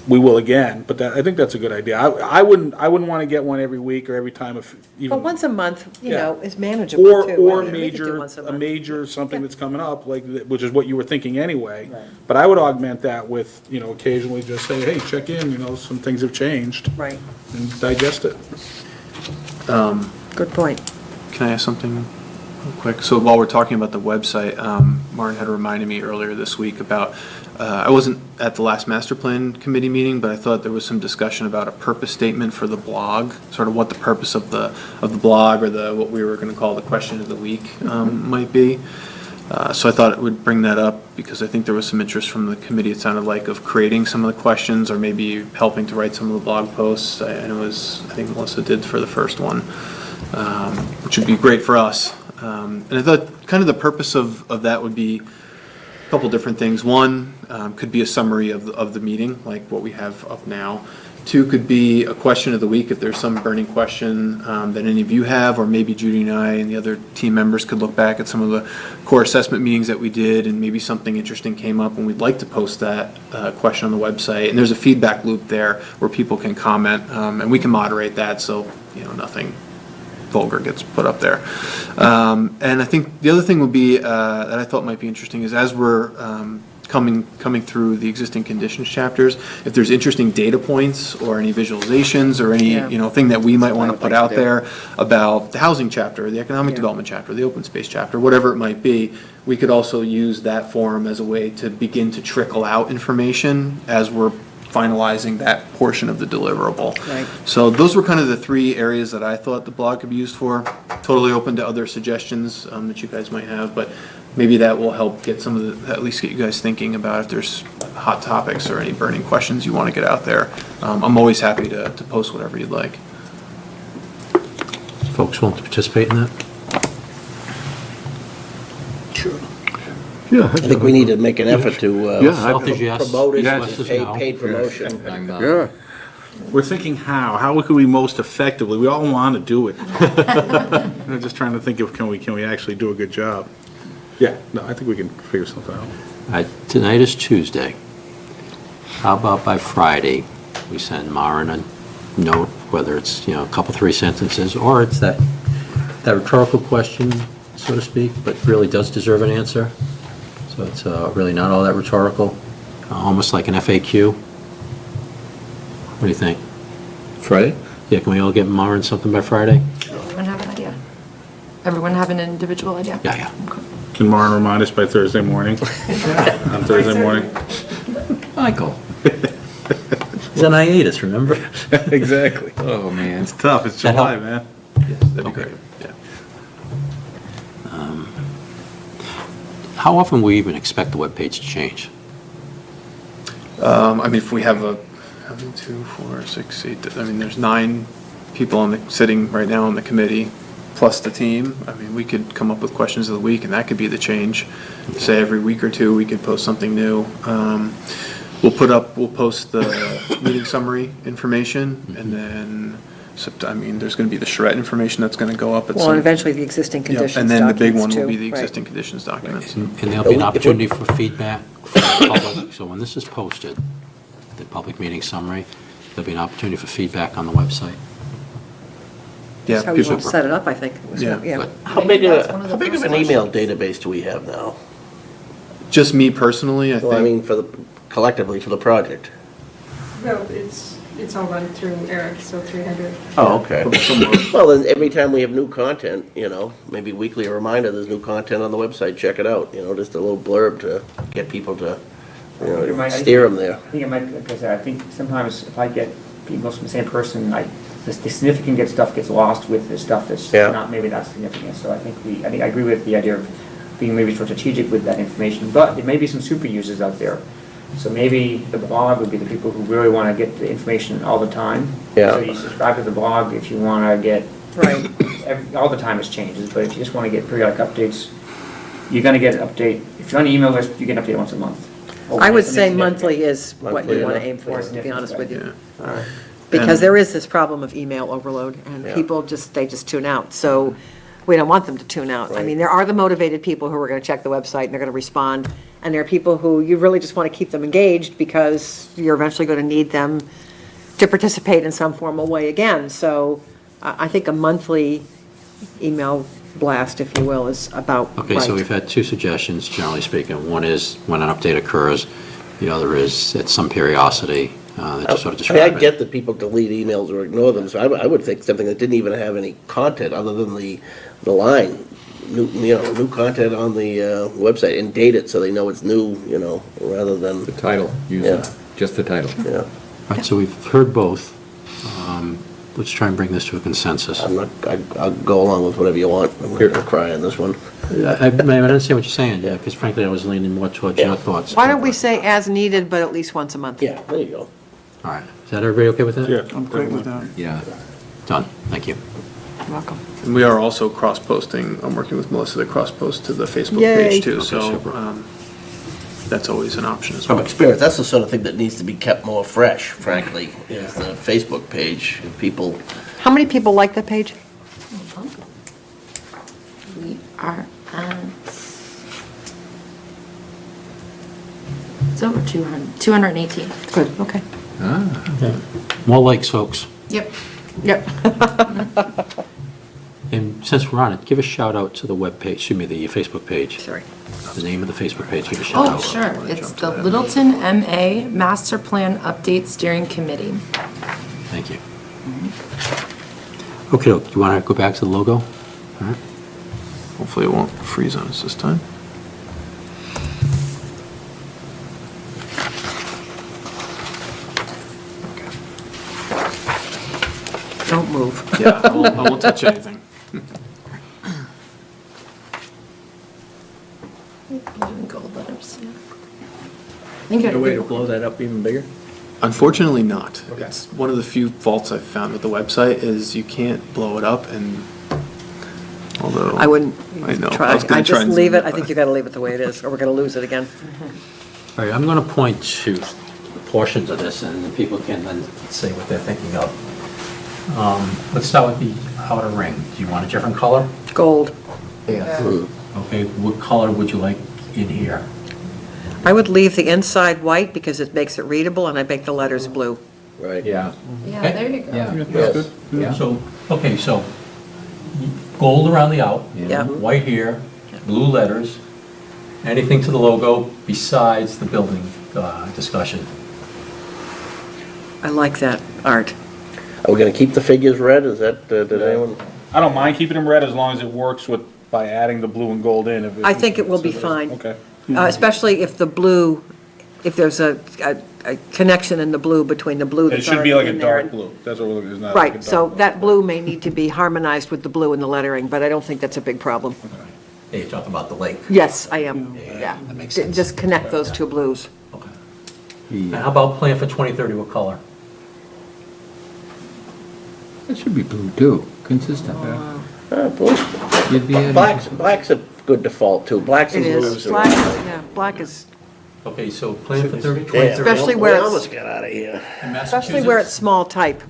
I: We will again, but I think that's a good idea. I wouldn't want to get one every week or every time if even.
A: But once a month,
I: Yeah.
A: is manageable
I: Or,
A: too.
I: or
A: I mean, we could do
I: major,
A: once a
I: a
A: month.
I: major something
A: Yeah.
I: that's coming up, which is what you were thinking anyway.
H: Right.
I: But I would augment that with, occasionally just say, hey, check in, some things have changed,
A: Right,
I: and digest it.
A: good point.
F: Can I ask something real quick? So while we're talking about the website, Martin had reminded me earlier this week about, I wasn't at the last master plan committee meeting, but I thought there was some discussion about a purpose statement for the blog, sort of what the purpose of the blog or what we were going to call the question of the week might be. So I thought it would bring that up because I think there was some interest from the committee, it sounded like, of creating some of the questions or maybe helping to write some of the blog posts. I think Melissa did for the first one, which would be great for us. And I thought kind of the purpose of that would be a couple different things. One, could be a summary of the meeting, like what we have up now. Two, could be a question of the week, if there's some burning question that any of you have, or maybe Judy and I and the other team members could look back at some of the core assessment meetings that we did, and maybe something interesting came up, and we'd like to post that question on the website. And there's a feedback loop there where people can comment, and we can moderate that, so, nothing vulgar gets put up there. And I think the other thing would be, that I thought might be interesting, is as we're coming through the existing conditions chapters, if there's interesting data points or any visualizations or any,
A: Yeah.
F: thing that we might want to
G: would
F: put
G: like
F: out
G: to do.
F: there about the housing chapter, the economic
A: Yeah.
F: development chapter, the open space chapter, whatever it might be, we could also use that forum as a way to begin to trickle out information as we're finalizing that portion of the deliverable.
A: Right.
F: So those were kind of the three areas that I thought the blog could be used for. Totally open to other suggestions that you guys might have, but maybe that will help get some of at least get you guys thinking about if there's hot topics or any burning questions you want to get out there. I'm always happy to post whatever you'd like.
B: Folks want to participate in that?
G: I think we need to make an effort to
B: South is yes.
G: promote it,
B: West is no.
G: paid promotion.
E: Yeah.
I: We're thinking how could we most effectively, we all want to do it. I'm just trying to think of, can we actually do a good job? Yeah, no, I think we can figure something out.
B: Tonight is Tuesday. How about by Friday, we send Maren a note, whether it's, a couple, 3 sentences, or it's that rhetorical question, so to speak, but really does deserve an answer. So it's really not all that rhetorical, almost like an FAQ. What do you think?
J: Friday?
B: Yeah, can we all get Maren something by Friday?
D: Everyone have an idea? Everyone have an individual idea?
B: Yeah.
I: Can Maren remind us by Thursday morning? On Thursday morning?
B: Michael. He's on hiatus, remember?
I: Exactly.
E: Oh, man.
I: It's tough, it's
B: That
I: July,
B: help?
I: man.
F: Yes, that'd be
B: Okay.
F: great. Yeah.
B: How often we even expect the webpage to change?
F: If we have 2, 4, 6, 8, there's 9 people sitting right now on the committee, plus the team. We could come up with questions of the week, and that could be the change. Say every week or two, we could post something new. We'll post the meeting summary information, and then, there's going to be the charrette information that's going to go up at
A: Well,
F: some.
A: and eventually the existing
F: Yep,
A: conditions
F: and then the big one
A: documents,
F: will
A: too.
F: be the
A: Right.
F: existing conditions documents.
B: And there'll be an opportunity for feedback from the public. So when this is posted, the public meeting summary, there'll be an opportunity for feedback on the website.
F: Yeah,
A: That's how we want to
B: super.
A: set it up, I think.
F: Yeah.
B: Good.
G: How big
D: That's one of the
G: of
D: first
G: an email database do we have now?
F: just me personally, I
G: Well, I
F: think.
G: mean, collectively for the project.
K: Well, it's it's all run through Eric, so 300.
G: Oh, okay. Well, then every time we have new content, maybe weekly a reminder, there's new content on the website, check it out, just a little blurb to get people to, steer them there.
H: I think it might, because I think sometimes if I get people from the same person, the significant stuff gets lost with the stuff that's not maybe that significant. So I think I agree with the idea of being maybe sort of strategic with that information, but there may be some super users out there. So maybe the blog would be the people who really want to get the information all the time.
G: Yeah.
H: So you subscribe to the blog if you want to get,
A: Right.
H: all the time it changes, but if you just want to get periodic updates, you're going to get an update. If you're on the email list, you get an update once a month.
A: I would
H: Something
A: say
H: significant.
A: monthly is what
G: Monthly,
A: you want to
G: yeah.
A: aim for, to be honest with you.
G: All right.
A: Because there is this problem of email overload, and
G: Yeah.
A: people they just tune out. So we don't want them to tune out. I
G: Right.
A: mean, there are the motivated people who are going to check the website and they're going to respond, and there are people who you really just want to keep them engaged because you're eventually going to need them to participate in some formal way again. So I think a monthly email blast, if you will, is about right.
B: Okay, so we've had two suggestions, generally speaking. One is when an update occurs, the other is at some periodicity, that you sort of
G: I mean, I
B: describe it.
G: get that people delete emails or ignore them, so I would think something that didn't even have any content other than the line. New content on the website and date it so they know it's new, rather than,
E: The title, usually, just the title.
G: yeah.
B: All right, so we've heard both. Let's try and bring this to a consensus.
G: I'll go along with whatever you want. I'm going to cry on this one.
B: I understand what you're saying, yeah, because frankly, I was leaning more towards your thoughts.
A: Why don't we say as needed, but at least once a month?
G: Yeah, there you go.
B: All right, is that everybody okay with that?
I: Yeah.
F: I'm great with that.
E: Yeah.
B: Done, thank you.
A: You're welcome.
F: And we are also cross-posting, I'm working with Melissa to cross-post to the Facebook
A: Yay.
F: page too,
B: Okay,
F: so
B: super.
F: that's always an option as
G: From
F: well.
G: experience, that's the sort of thing that needs to be kept more fresh, frankly, is the Facebook page. If people,
A: How many people like the page?
D: We are at, it's over 218.
A: Good, okay.
B: More likes, folks.
D: Yep.
A: Yep.
B: And since we're on it, give a shout out to the webpage, excuse me, the Facebook page.
A: Sorry.
B: The name of the Facebook page, give a shout
D: Oh,
B: out.
D: sure. It's the Littleton MA Master Plan Update Steering Committee.
B: Thank you. Okay, do you want to go back to the logo? All right.
F: Hopefully it won't freeze on us this time.
A: Don't move.
F: Yeah, I won't touch anything.
D: Blue and gold letters, yeah. I think
C: A way to blow that up even bigger?
F: Unfortunately not. It's one of the few faults I've found with the website is you can't blow it up, and although.
A: I wouldn't
F: I know.
A: try.
F: was gonna
A: I
F: try
A: just
F: and
A: leave
F: zoom
A: it. I think you got to leave it the way it is, or we're going to lose it again.
B: All right, I'm going to point to portions of this, and then people can then say what they're thinking of. Let's start with the outer ring. Do you want a different color?
A: Gold.
B: Okay, what color would you like in here?
A: I would leave the inside white because it makes it readable, and I make the letters blue.
G: right?
E: Yeah.
D: Yeah, there you go.
E: Yeah.
G: Yes.
E: Yeah.
B: So, okay, so gold around the out.
A: Yeah.
B: White here, blue letters, anything to the logo besides the building discussion.
A: I like that, Art.
G: Are we going to keep the figures red? Is that, did anyone?
I: I don't mind keeping them red as long as it works with, by adding the blue and gold in.
A: I think it will be fine.
I: Okay.
A: Especially if the blue, if there's a connection in the blue between the blue
I: It
A: that's
I: should be
A: already
I: like a
A: in there.
I: dark blue. That's what we're looking, it's not like a
A: Right,
I: dark
A: so
I: blue.
A: that blue may need to be harmonized with the blue in the lettering, but I don't think that's a big problem.
B: Hey, you're talking about the lake.
A: Yes, I am, yeah.
B: that makes sense.
A: Just connect those two blues.
B: Okay. And how about plan for 2030, what color?
E: It should be blue too, consistent.
G: Blue.
E: You'd be adding-
G: Black's a good default too. Blacks
A: It
G: and blues.
A: is,
G: are-
A: black, yeah, black is,
B: Okay, so plan for 30,
G: Damn,
B: 2030.
A: Especially where
G: we
A: it's-
G: almost got out of here.
B: in
A: especially where it's
B: Massachusetts?
A: small type.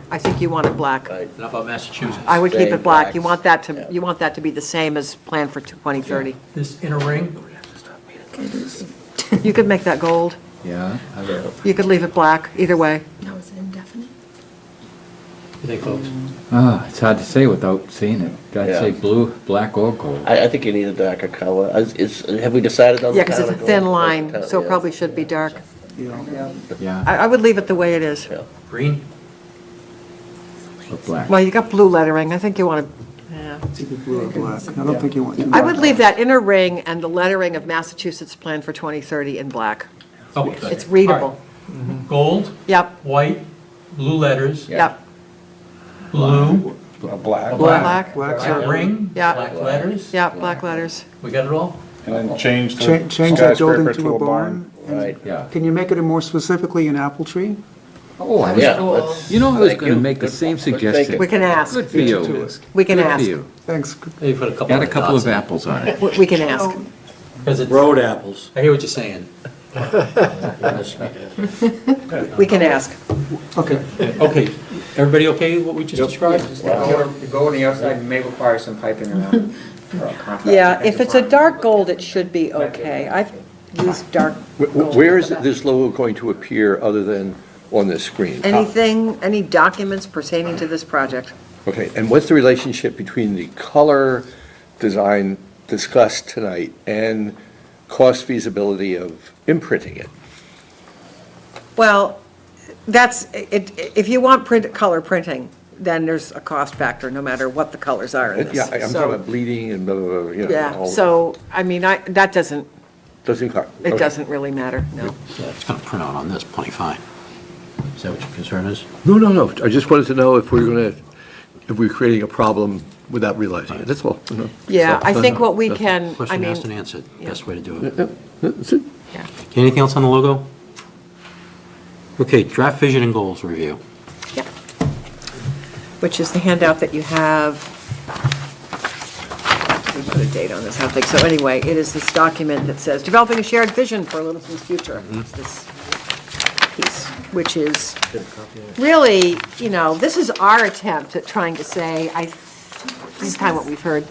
A: I think you want it black.
G: Right.
B: And how about Massachusetts?
A: I would keep
G: Same
A: it black. You
G: blacks.
A: want that to,
G: Yeah.
A: you want that to be the same as planned for 2030.
B: This inner ring,
A: You could make that gold.
E: Yeah.
A: You could leave it black, either way.
D: No, it's indefinite.
B: you think, folks?
E: Ah, it's hard to say without seeing it. I'd
G: Yeah.
E: say blue, black or gold.
G: I think you need a darker color. Have we decided on the
A: Yeah, because
G: town
A: it's a
G: of
A: thin
G: gold?
A: line,
G: Town-
A: so it
G: yeah.
A: probably should be dark.
L: you know.
E: Yeah,
A: I would leave it the way it is.
B: Green?
E: or black.
A: Well, you got blue lettering, I think you want to, yeah.
L: It's either blue or black. I don't think you want too
A: I
L: much.
A: would leave that inner ring and the lettering of Massachusetts Plan for 2030 in black.
B: Okay.
A: It's readable.
B: Gold,
A: Yep,
B: white, blue letters,
A: yep.
B: blue,
I: Black.
A: Black,
B: black ring,
A: Yeah.
B: black letters.
A: yeah, black letters.
B: We got it all?
I: And then change the
L: Change that building
I: skyscraper
L: to a barn. and
G: Right.
E: Yeah.
L: Can you make it more specifically an apple tree?
E: Oh, I was,
G: Yeah, that's-
E: you know, I was
G: Thank
E: gonna
G: you.
E: make the
G: Good-
E: same
G: good thinking.
E: suggestion.
A: We can ask,
E: Good for you.
A: we can
E: Good for
A: ask,
E: you.
L: Thanks.
B: Maybe put a couple
E: Add a
B: of
E: couple
B: dots
E: of
B: in.
E: apples on it.
A: we can ask.
B: Because it's,
C: Road apples.
B: I hear what you're saying.
A: We can ask.
L: Okay.
B: Okay, everybody okay with what we just described?
H: The gold on the outside may require some piping around. or a contract.
A: Yeah, if it's a dark gold, it should be okay. I've used dark gold.
J: Where is this logo going to appear other than on this screen?
A: Anything, any documents pertaining to this project?
J: Okay, and what's the relationship between the color design discussed tonight and cost feasibility of imprinting it?
A: Well, that's, if you want color printing, then there's a cost factor, no matter what the colors are in this.
J: Yeah, I'm
A: So,
J: talking about bleeding and blah, blah, blah, you know.
A: Yeah,
J: all-
A: so, I mean, that doesn't,
J: Doesn't cut.
A: it
J: Okay.
A: doesn't really matter, no.
B: Yeah, it's gonna print out on this plenty fine. Is that what your concern is?
J: No, I just wanted to know if we're creating a problem without realizing it, that's all.
A: Yeah, I think what we can, I
B: Question
A: mean,
B: asked and answered,
A: yeah.
B: best way to do it.
J: That's it.
A: yeah.
B: Okay, anything else on the logo? Okay, draft vision and goals review.
A: Yeah. Which is the handout that you have. We put a date on this, I don't think. So anyway, it is this document that says, developing a shared vision for Littleton's future. It's this piece, which is really, you know, this is our attempt at trying to say, this is kind of what we've heard.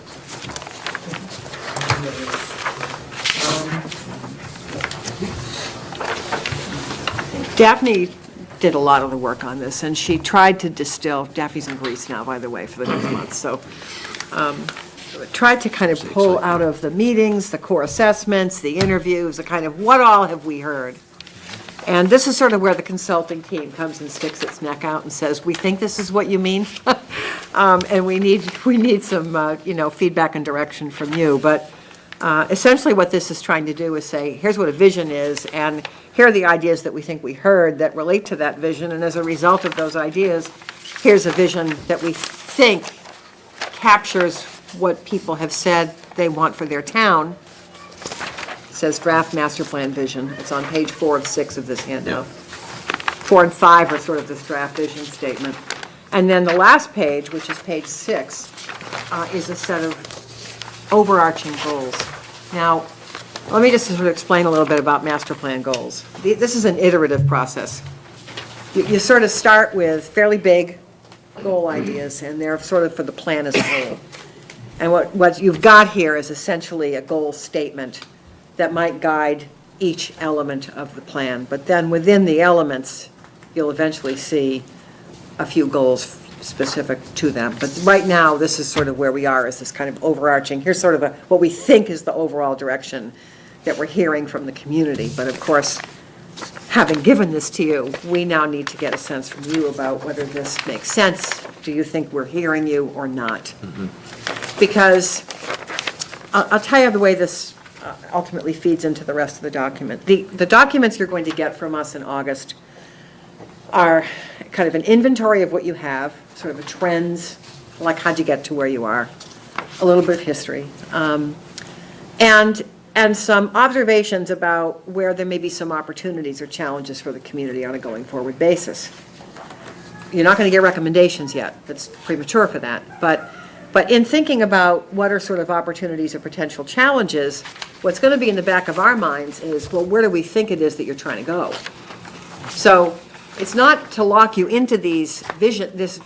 A: Daphne did a lot of the work on this, and she tried to distill, Daphne's in Greece now, by the way, for the next month, so, tried to kind of pull out of the meetings, the core assessments, the interviews, the kind of, what all have we heard? And this is sort of where the consulting team comes and sticks its neck out and says, we think this is what you mean. And we need some, you know, feedback and direction from you. But essentially what this is trying to do is say, here's what a vision is, and here are the ideas that we think we heard that relate to that vision. And as a result of those ideas, here's a vision that we think captures what people have said they want for their town. Says draft master plan vision. It's on page 4 of 6 of this handout. 4 and 5 are sort of this draft vision statement. And then the last page, which is page 6, is a set of overarching goals. Now, let me just sort of explain a little bit about master plan goals. This is an iterative process. You sort of start with fairly big goal ideas, and they're sort of for the plan as a whole. And what you've got here is essentially a goal statement that might guide each element of the plan. But then within the elements, you'll eventually see a few goals specific to them. But right now, this is sort of where we are, is this kind of overarching, here's sort of what we think is the overall direction that we're hearing from the community. But of course, having given this to you, we now need to get a sense from you about whether this makes sense. Do you think we're hearing you or not? Because I'll tell you the way this ultimately feeds into the rest of the document. The documents you're going to get from us in August are kind of an inventory of what you have, sort of a trends, like how'd you get to where you are, a little bit of history, and some observations about where there may be some opportunities or challenges for the community on a going forward basis. You're not going to get recommendations yet. It's premature for that. But in thinking about what are sort of opportunities or potential challenges, what's going to be in the back of our minds is, well, where do we think it is that you're trying to go? So it's not to lock you into this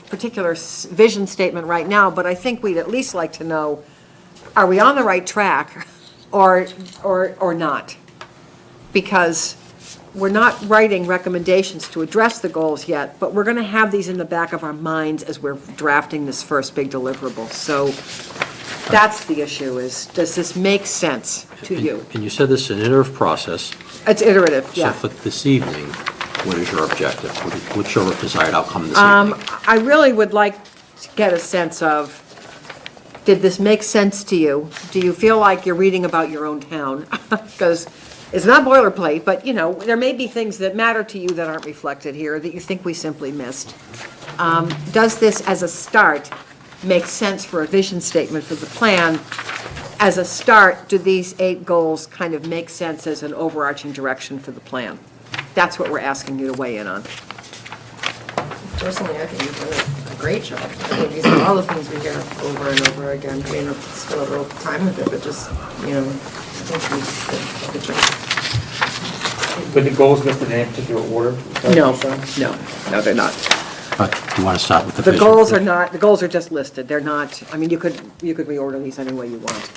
A: particular vision statement right now, but I think we'd at least like to know, are we on the right track or not? Because we're not writing recommendations to address the goals yet, but we're going to have these in the back of our minds as we're drafting this first big deliverable. So That's the issue, is, does this make sense to you?
B: And you said this is an iterative process.
A: It's iterative,
B: So
A: yeah.
B: for this evening, what is your objective? What's your desired outcome this evening?
A: I really would like to get a sense of, did this make sense to you? Do you feel like you're reading about your own town? Because it's not boilerplate, but, you know, there may be things that matter to you that aren't reflected here, that you think we simply missed. Does this, as a start, make sense for a vision statement for the plan? As a start, do these 8 goals kind of make sense as an overarching direction for the plan? That's what we're asking you to weigh in on.
D: Personally, I think you've done a great job. I think these are all the things we hear over and over again. I mean, I've spent a little time with it, but just, you know, I think we did a good job.
H: But the goals listed in any particular order?
A: No, they're not.
B: But do you want to start with the
A: The
B: vision?
A: goals are not, the goals are just listed, they're not, I mean, you could reorder these any way you want.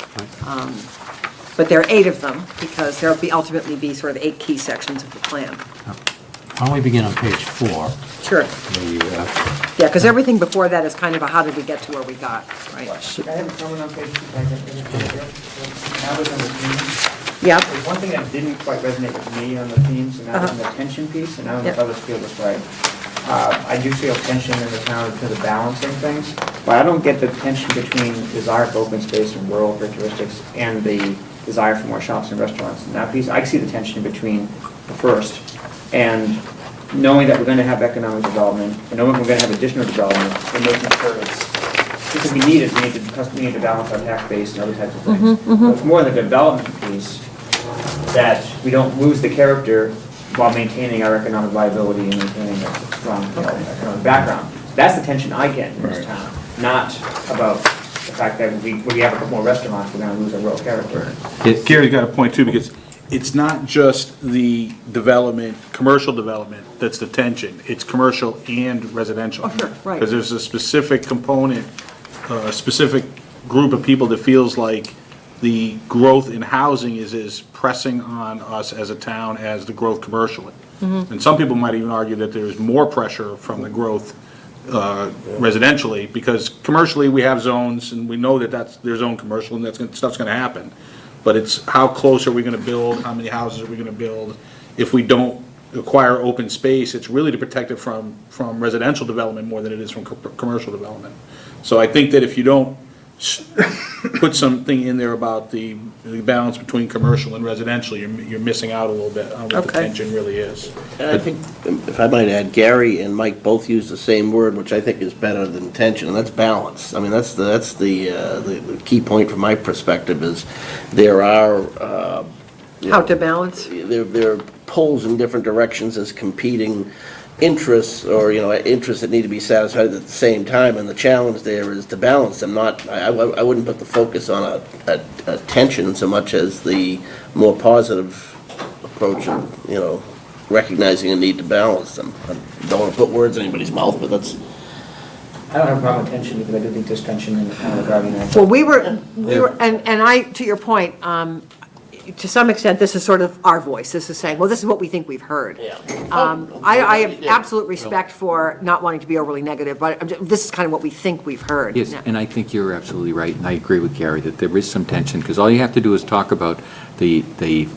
A: But there are 8 of them, because there'll ultimately be sort of 8 key sections of the plan.
B: Why don't we begin on page 4?
A: Sure.
B: The,
A: Yeah, because everything before that is kind of a how did we get to where we got, right?
H: I have a comment on page 2. Now it's on the themes.
A: Yeah,
H: There's one thing that didn't quite resonate with me on the themes, and that was in the tension piece, and I don't know if
A: Yep.
H: others feel this way. I do feel tension in the town in terms of balancing things, but I don't get the tension between desire for open space and rural characteristics and the desire for more shops and restaurants. In that piece, I see the tension between the first and knowing that we're going to have economic development, and knowing we're going to have additional development, and making sure because we need it, we need to balance our tax base and other types of things. So it's more the development piece that we don't lose the character while maintaining our economic viability and maintaining a strong economic background. That's the tension I get in this town, not about the fact that we have a couple more restaurants, we're gonna lose our rural character.
I: Gary's got a point too, because it's not just the development, commercial development that's the tension, it's commercial and residential.
A: Oh, sure, right.
I: Because there's a specific component, a specific group of people that feels like the growth in housing is as pressing on us as a town as the growth commercially. And some people might even argue that there's more pressure from the growth residentially, because commercially, we have zones, and we know that there's zone commercial, and stuff's gonna happen. But it's how close are we gonna build, how many houses are we gonna build? If we don't acquire open space, it's really to protect it from residential development more than it is from commercial development. So I think that if you don't put something in there about the balance between commercial and residential, you're missing out a little bit on what the
A: Okay.
I: tension really is.
G: And I think, if I might add, Gary and Mike both use the same word, which I think is better than tension, and that's balance. I mean, that's the key point from my perspective is there are,
A: how to balance?
G: there are pulls in different directions as competing interests, or, interests that need to be satisfied at the same time, and the challenge there is to balance them, I wouldn't put the focus on a tension so much as the more positive approach of, recognizing a need to balance them. I don't want to put words in anybody's mouth, but that's,
H: I don't have a problem with tension, because I do think there's tension in the town regarding that.
A: Well, we were, to your point, to some extent, this is sort of our voice. This is saying, well, this is what we think we've heard.
G: Yeah.
A: I have absolute respect for not wanting to be overly negative, but this is kind of what we think we've heard.
E: Yes, and I think you're absolutely right, and I agree with Gary that there is some tension, because all you have to do is talk about the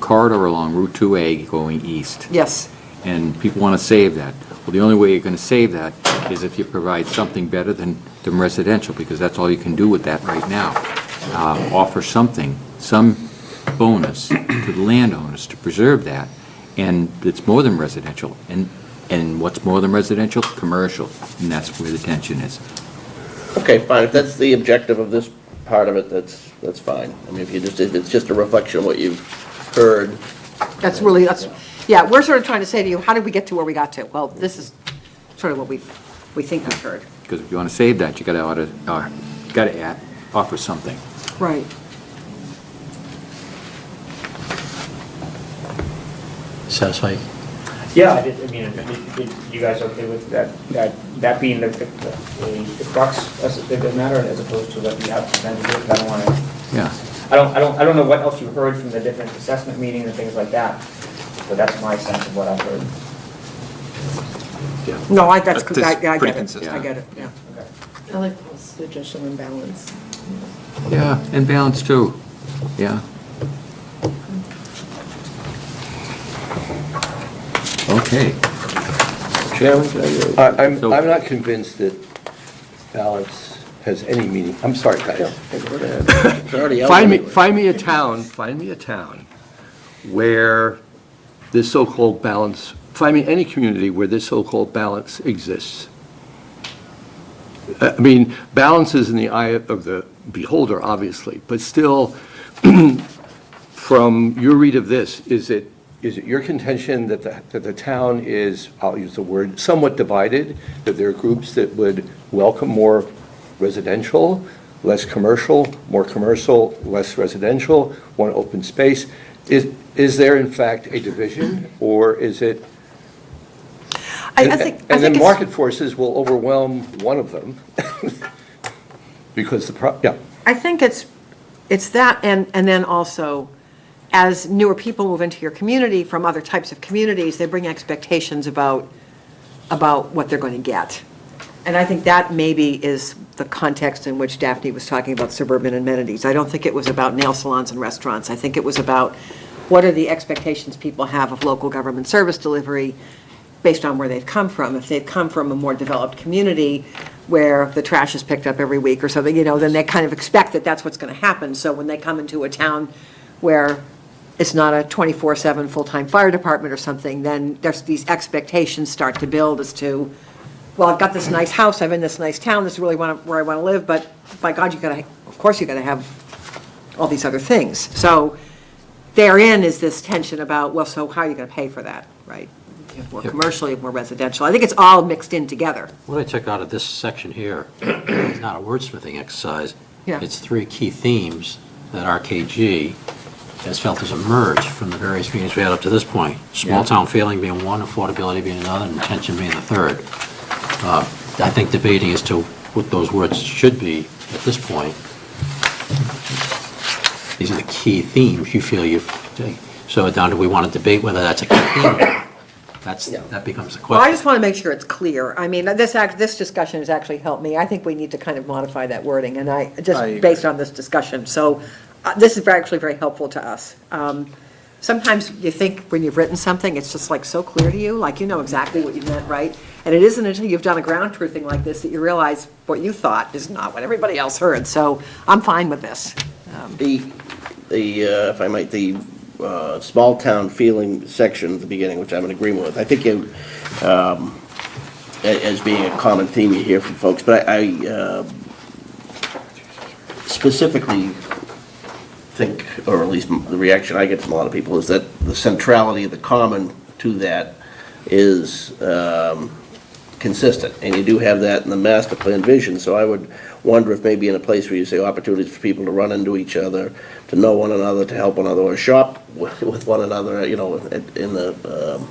E: corridor along Route 2A going east.
A: Yes,
E: And people want to save that. Well, the only way you're going to save that is if you provide something better than residential, because that's all you can do with that right now. Offer something, some bonus to the landowners to preserve that, and it's more than residential. And what's more than residential? Commercial, and that's where the tension is.
G: okay, fine, if that's the objective of this part of it, that's fine. I mean, if it's just a reflection of what you've heard.
A: yeah, we're sort of trying to say to you, how did we get to where we got to? Well, this is sort of what we think we've heard.
E: Because if you want to save that, you got to offer something.
A: Right.
B: Satisfied?
H: Yeah, you guys okay with that being the crux, it doesn't matter, as opposed to what we have presented here, 'cause I don't want to,
E: Yeah.
H: I don't know what else you heard from the different assessment meetings and things like that, but that's my sense of what I've heard.
A: No, I get it.
F: Pretty
A: I
F: consistent.
A: get it, yeah.
H: Okay.
D: I like Paul's suggestion on balance.
E: Yeah, and balance too, yeah. Okay.
G: Chairman, can I,
J: I'm not convinced that balance has any meaning. I'm sorry, guys.
G: it's already out
J: Find
G: anyway.
J: find me a town where this so-called balance, find me any community where this so-called balance exists. I mean, balance is in the eye of the beholder, obviously, but still, from your read of this, is it your contention that the town is, I'll use the word, somewhat divided, that there are groups that would welcome more residential, less commercial, more commercial, less residential, one open space? Is there in fact a division, or is it?
A: I think
J: And then
A: it's-
J: market forces will overwhelm one of them, because yeah.
A: I think it's that, and then also, as newer people move into your community from other types of communities, they bring expectations about what they're going to get. And I think that maybe is the context in which Daphne was talking about suburban amenities. I don't think it was about nail salons and restaurants. I think it was about what are the expectations people have of local government service delivery based on where they've come from. If they've come from a more developed community where the trash is picked up every week or something, then they kind of expect that that's what's going to happen. So when they come into a town where it's not a 24/7 full-time fire department or something, then there's these expectations start to build as to, well, I've got this nice house, I'm in this nice town, this is really where I want to live, but by God, of course you got to have all these other things. So therein is this tension about, well, so how are you going to pay for that, right? You have more commercial, you have more residential. I think it's all mixed in together.
B: What I took out of this section here is not a wordsmithing exercise.
A: Yeah.
B: It's three key themes that RKG has felt has emerged from the various meetings we had up to this point. Small town feeling being one, affordability being another, and retention being the third. I think debating as to what those words should be at this point, these are the key themes you feel so down to we want to debate whether that's a key theme. That becomes the
A: Well, I
B: question.
A: just want to make sure it's clear. I mean, this discussion has actually helped me. I think we need to kind of modify that wording, and based on this discussion. So this is actually very helpful to us. Sometimes you think when you've written something, it's just like so clear to you, like you know exactly what you meant, right? And it isn't until you've done a ground truthing like this that you realize what you thought is not what everybody else heard. So I'm fine with this.
G: if I might, the small town feeling section at the beginning, which I'm in agreement with, I think as being a common theme you hear from folks, but I specifically think, or at least the reaction I get from a lot of people, is that the centrality of the common to that is consistent, and you do have that in the master plan vision. So I would wonder if maybe in a place where you say opportunities for people to run into each other, to know one another, to help one another, or shop with one another, in the,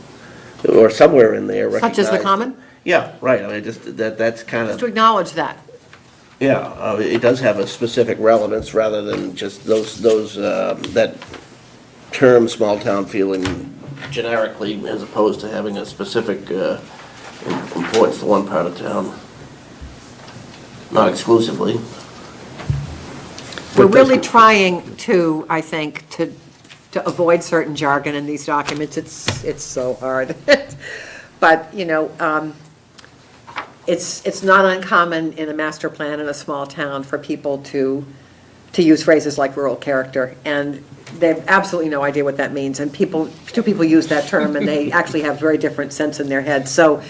G: or somewhere in there.
A: Such as the
G: recognize-
A: common?
G: Yeah, right, I mean, just, that's kind
A: Just to
G: of,
A: acknowledge that.
G: yeah, it does have a specific relevance rather than just those, that term, small town feeling generically, as opposed to having a specific importance to one part of town. Not exclusively.
A: We're really trying to, I think, to avoid certain jargon in these documents. It's so hard. But, it's not uncommon in a master plan in a small town for people to use phrases like rural character, and they have absolutely no idea what that means, and two people use that term, and they actually have very different sense in their heads. So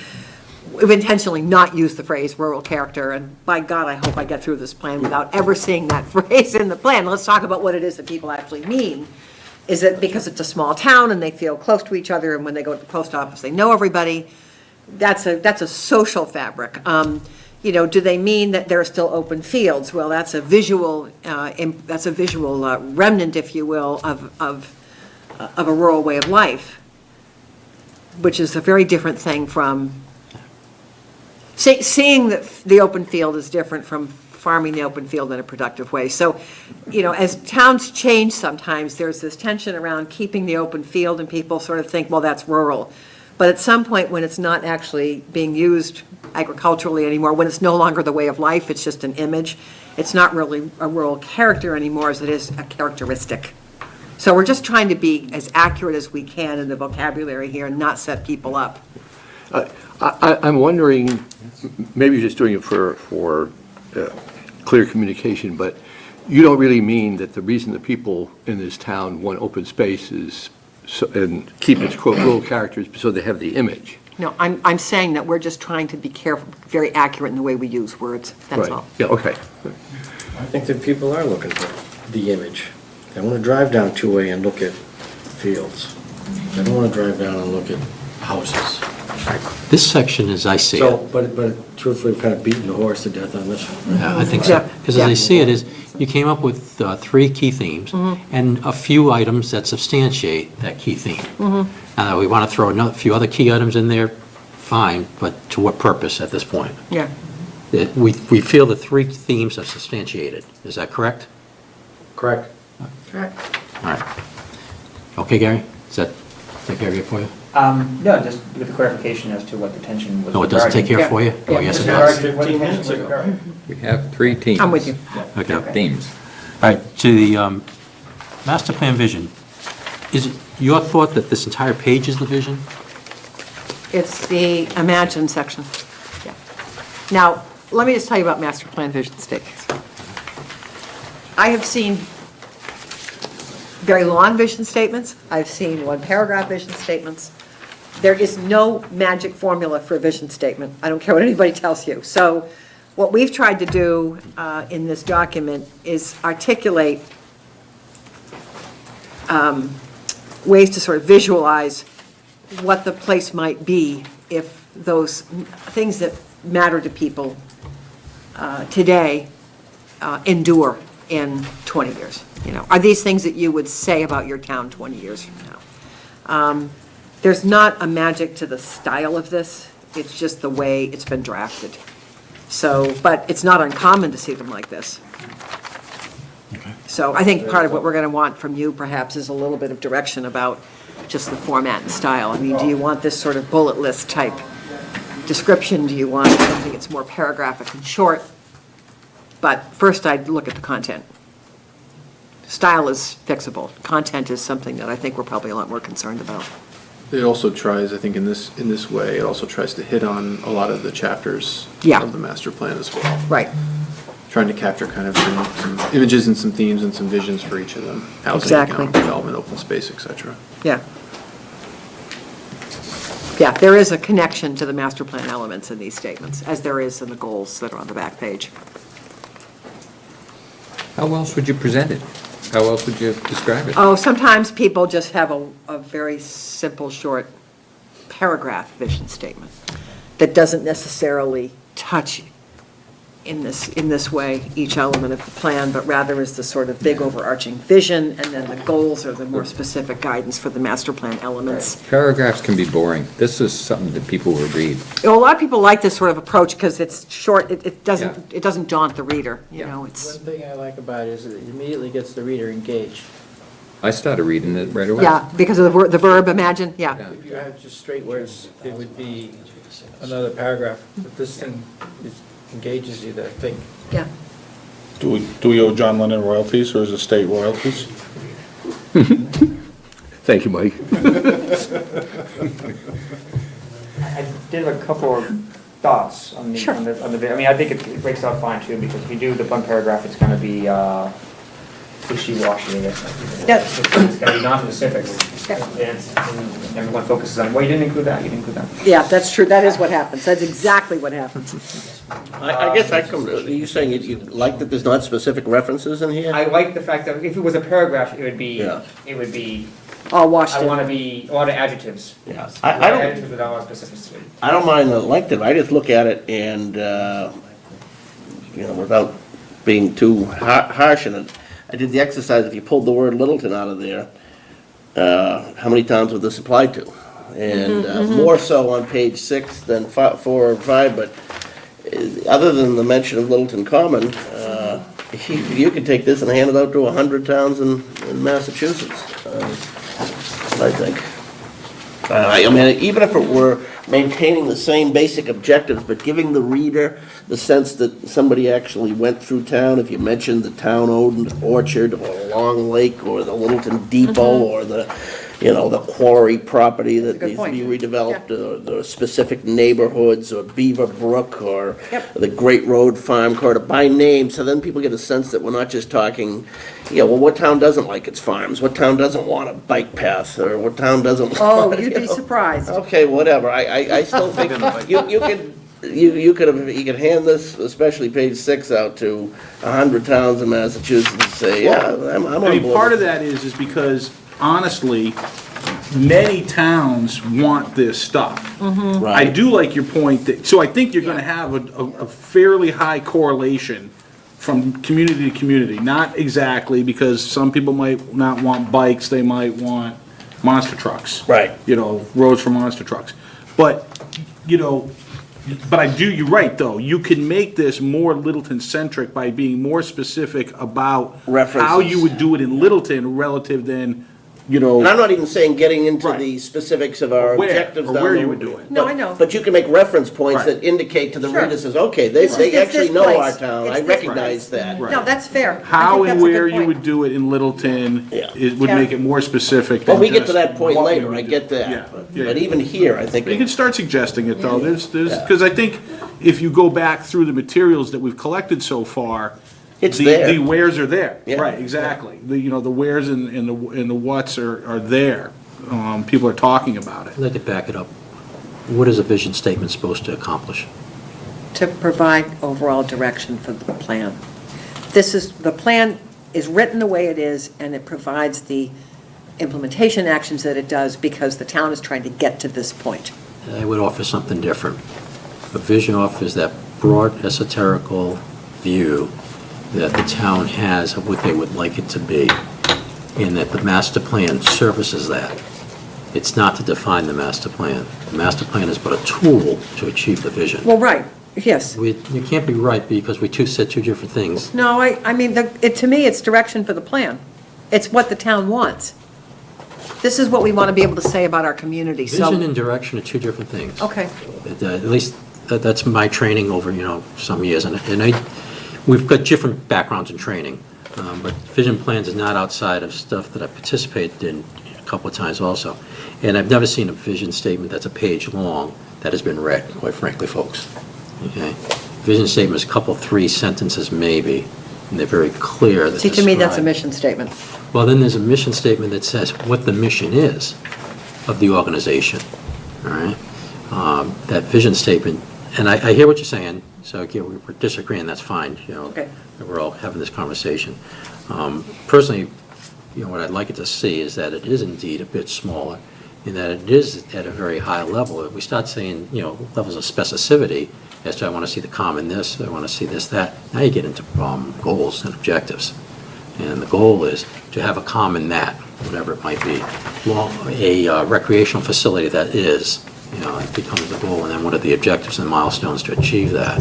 A: we've intentionally not used the phrase rural character, and by God, I hope I get through this plan without ever seeing that phrase in the plan. Let's talk about what it is that people actually mean. Is it because it's a small town and they feel close to each other, and when they go to the post office, they know everybody? That's a social fabric. Do they mean that there are still open fields? Well, that's a visual remnant, if you will, of a rural way of life, which is a very different thing from seeing that the open field is different from farming the open field in a productive way. So, as towns change sometimes, there's this tension around keeping the open field, and people sort of think, well, that's rural. But at some point, when it's not actually being used agriculturally anymore, when it's no longer the way of life, it's just an image, it's not really a rural character anymore as it is a characteristic. So we're just trying to be as accurate as we can in the vocabulary here and not set people up.
J: I'm wondering, maybe you're just doing it for clear communication, but you don't really mean that the reason the people in this town want open space is, and keep its quote rural characters so they have the image.
A: No, I'm saying that we're just trying to be careful, very accurate in the way we use words, that's
J: Right.
A: all.
J: Yeah, okay.
M: I think that people are looking for the image. They want to drive down 2A and look at fields. They don't want to drive down and look at houses.
B: This section, as I see
M: So,
B: it,
M: but truthfully, we're kind of beating the horse to death on this one.
B: I think so.
A: Yeah,
B: Because as I
A: yeah.
B: see it is, you came up with 3 key themes and a few items that substantiate that key theme. Now, we want to throw a few other key items in there, fine, but to what purpose at this point?
A: Yeah.
B: We feel the 3 themes are substantiated. Is that correct?
M: Correct.
D: Correct.
B: All right. Okay, Gary? Does that take care of it for you?
H: No, just with the clarification as to what the tension was.
B: No, it doesn't take care
A: Yeah.
B: for you? Oh,
A: Yeah.
B: yes, it
H: Regarding
B: does.
H: what the
M: 15
H: tension
M: minutes
H: was
M: ago.
H: regarding.
E: We have 3 teams.
A: I'm with you.
B: Okay.
E: Themes.
B: All right, to the master plan vision, is it your thought that this entire page is the vision?
A: It's the imagine section. Yeah. Now, let me just tell you about master plan vision statements. I have seen very long vision statements. I've seen 1-paragraph vision statements. There is no magic formula for a vision statement. I don't care what anybody tells you. So what we've tried to do in this document is articulate ways to sort of visualize what the place might be if those things that matter to people today endure in 20 years. You know, are these things that you would say about your town 20 years from now? There's not a magic to the style of this. It's just the way it's been drafted. So, but it's not uncommon to see them like this. So I think part of what we're going to want from you perhaps is a little bit of direction about just the format and style. I mean, do you want this sort of bullet list type description? Do you want something that's more paragraphic and short? But first I'd look at the content. Style is fixable. Content is something that I think we're probably a lot more concerned about.
F: It also tries, I think in this way, it also tries to hit on a lot of the chapters
A: Yeah.
F: of the master plan as well.
A: Right.
F: Trying to capture kind of some images and some themes and some visions for each of them. Housing,
A: Exactly.
F: economic development, open space, et cetera.
A: Yeah. Yeah, there is a connection to the master plan elements in these statements, as there is in the goals that are on the back page.
E: How else would you present it? How else would you describe it?
A: Oh, sometimes people just have a very simple, short paragraph vision statement that doesn't necessarily touch in this way each element of the plan, but rather is the sort of big overarching vision, and then the goals are the more specific guidance for the master plan elements.
E: Paragraphs can be boring. This is something that people will read.
A: A lot of people like this sort of approach because it's short, it
E: Yeah.
A: doesn't daunt the reader, you
E: Yeah.
A: know,
M: One
A: it's,
M: thing I like about it is it immediately gets the reader engaged.
E: I started reading it right away.
A: yeah, because of the verb imagine, yeah.
E: Yeah.
M: If you had just straight words, it would be another paragraph, but this thing engages you to think.
A: Yeah.
I: Do we owe John Lennon royalties, or is it state royalties?
J: Thank you, Mike.
H: I did have a couple of thoughts on the,
A: Sure.
H: on the, I mean, I think it breaks out fine too, because if you do the 1-paragraph, it's gonna be, wishy-washy, I guess.
A: Yep.
H: It's gonna be non-specific.
A: Yep.
H: And everyone focuses on, well, you didn't include that, you didn't include that.
A: Yeah, that's true, that is what happens, that's exactly what happens.
G: I guess are you saying you like that there's not specific references in here?
H: I like the fact that if it was a paragraph, it would
G: Yeah.
H: be,
A: All washed
H: I
A: in.
H: wanna be, a lot of adjectives.
G: Yeah.
H: A lot
G: I
H: of
G: don't,
H: adjectives without a lot of specificity.
G: I don't mind the length of it, I just look at it and, without being too harsh in it, I did the exercise, if you pulled the word Littleton out of there, how many times would this apply to? And more so on page 6 than 4 or 5, but other than the mention of Littleton Common, you could take this and hand it out to 100 towns in Massachusetts, I think. I mean, even if it were maintaining the same basic objectives, but giving the reader the sense that somebody actually went through town. If you mentioned the town-owned orchard, or Long Lake, or the Littleton Depot, or the, the quarry property that
A: That's a good
G: needs to be
A: point.
G: redeveloped, or the specific neighborhoods, or Beaver Brook, or
A: Yep.
G: the Great Road Farm Corridor, by name, so then people get a sense that we're not just talking, well, what town doesn't like its farms? What town doesn't want a bike path, or what town doesn't want?
A: Oh, you'd be surprised.
G: Okay, whatever, I still think, you could hand this, especially page 6, out to 100 towns in Massachusetts and say, yeah, I'm on
I: I mean,
G: board.
I: part of that is because honestly, many towns want this stuff. I
G: Right.
I: do like your point that, so I think you're gonna have a fairly high correlation from community to community. Not exactly, because some people might not want bikes, they might want monster trucks.
G: Right.
I: Roads for monster trucks. But, you're right, though, you can make this more Littleton-centric by being more specific about how
G: References.
I: you would do it in Littleton relative than,
G: And I'm not even saying getting into
I: Right.
G: the specifics of our
I: Where,
G: objectives
I: or
G: down
I: where
G: the
I: you would do it.
A: No,
G: but-
A: I know.
G: But you can make reference points
I: Right.
G: that indicate to the
A: Sure.
G: reader, says, okay, they
A: It's
G: actually
A: this
G: know our
A: place.
G: town,
A: It's
G: I
A: this
G: recognize
A: place.
G: that.
I: Right.
A: No, that's fair. I
I: how
A: think
I: and
A: that's a good
I: where you
A: point.
I: would do it in Littleton,
G: Yeah.
I: it would
A: Yeah.
I: make it more specific
G: Well,
I: than
G: we get to
I: just
G: that point
I: what we
G: later,
I: would
G: I
I: do.
G: get that.
I: Yeah,
G: But-
I: yeah.
G: But even here, I think,
I: You can start suggesting it, though, there's,
G: Yeah.
I: because I think if you go back through the materials that we've collected so far,
G: It's
I: the
G: there.
I: the wheres are there,
G: Yeah.
I: right, exactly. The wheres and the whats are there. People are talking about it.
B: I'd like to back it up. What is a vision statement supposed to accomplish?
A: To provide overall direction for the plan. The plan is written the way it is, and it provides the implementation actions that it does because the town is trying to get to this point.
B: I would offer something different. A vision offers that broad esoterical view that the town has of what they would like it to be, and that the master plan services that. It's not to define the master plan. The master plan is but a tool to achieve the vision.
A: Well, right, yes.
B: You can't be right because we said two different things.
A: No, I mean, to me, it's direction for the plan. It's what the town wants. This is what we want to be able to say about our community, so.
B: Vision and direction are two different things.
A: Okay,
B: At least, that's my training over, some years, and we've got different backgrounds in training, but vision plans is not outside of stuff that I participated in a couple of times also. And I've never seen a vision statement that's a page long that has been read, quite frankly, folks. Okay? Vision statement is a couple, 3 sentences maybe, and they're very clear. that
A: see, to me, that's a
B: describe-
A: mission statement.
B: Well, then there's a mission statement that says what the mission is of the organization, all right? That vision statement, and I hear what you're saying, so again, we're disagreeing, that's fine,
A: Okay.
B: that we're all having this conversation. Personally, what I'd like it to see is that it is indeed a bit smaller, and that it is at a very high level. If we start saying, levels of specificity, as to I want to see the common this, I want to see this, that, now you get into goals and objectives. And the goal is to have a common that, whatever it might be. Well, a recreational facility that is, it becomes the goal, and then what are the objectives and milestones to achieve that?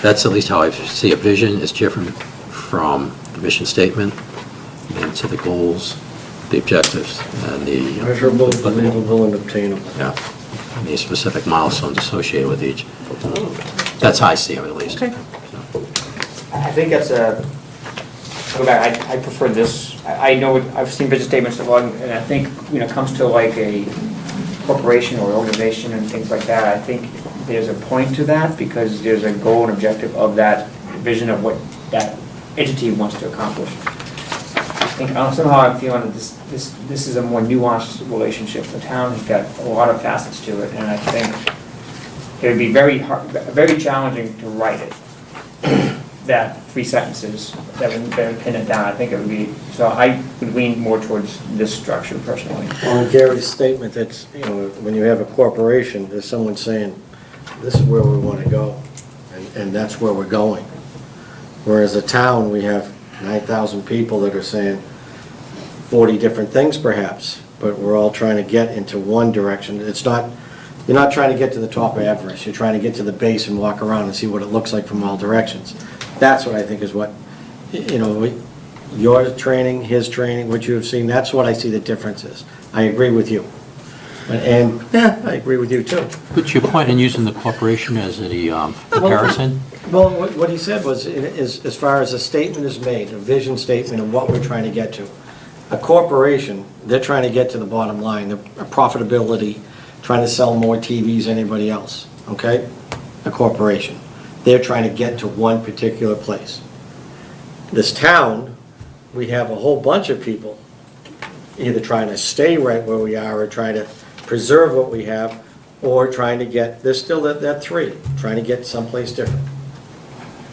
B: That's at least how I see a vision. It's different from the mission statement, and to the goals, the objectives, and the...
M: Measurable, believable, and obtainable.
B: Yeah, and the specific milestones associated with each. That's how I see it, at least.
A: Okay.
H: I think that's go back, I prefer this, I know, I've seen vision statements along, and I think, when it comes to like a corporation or organization and things like that, I think there's a point to that, because there's a goal and objective of that vision of what that entity wants to accomplish. I think somehow I'm feeling that this is a more nuanced relationship. The town has got a lot of facets to it, and I think it would be very hard, very challenging to write it. That 3 sentences that would pin it down. I think it would be, so I would lean more towards this structure personally.
M: Well, in Gary's statement, that's, when you have a corporation, there's someone saying, this is where we want to go, and that's where we're going. Whereas a town, we have 9,000 people that are saying 40 different things perhaps, but we're all trying to get into one direction. It's not, you're not trying to get to the top of Everest, you're trying to get to the base and walk around and see what it looks like from all directions. That's what I think is what, your training, his training, what you have seen, that's what I see the difference is. I agree with you. And, yeah, I agree with you too.
B: But to your point in using the corporation as a comparison,
M: Well, what he said was, as far as a statement is made, a vision statement of what we're trying to get to. A corporation, they're trying to get to the bottom line, the profitability, trying to sell more TVs than anybody else, okay? A corporation. They're trying to get to one particular place. This town, we have a whole bunch of people either trying to stay right where we are or trying to preserve what we have, or trying to get, there's still that three, trying to get someplace different.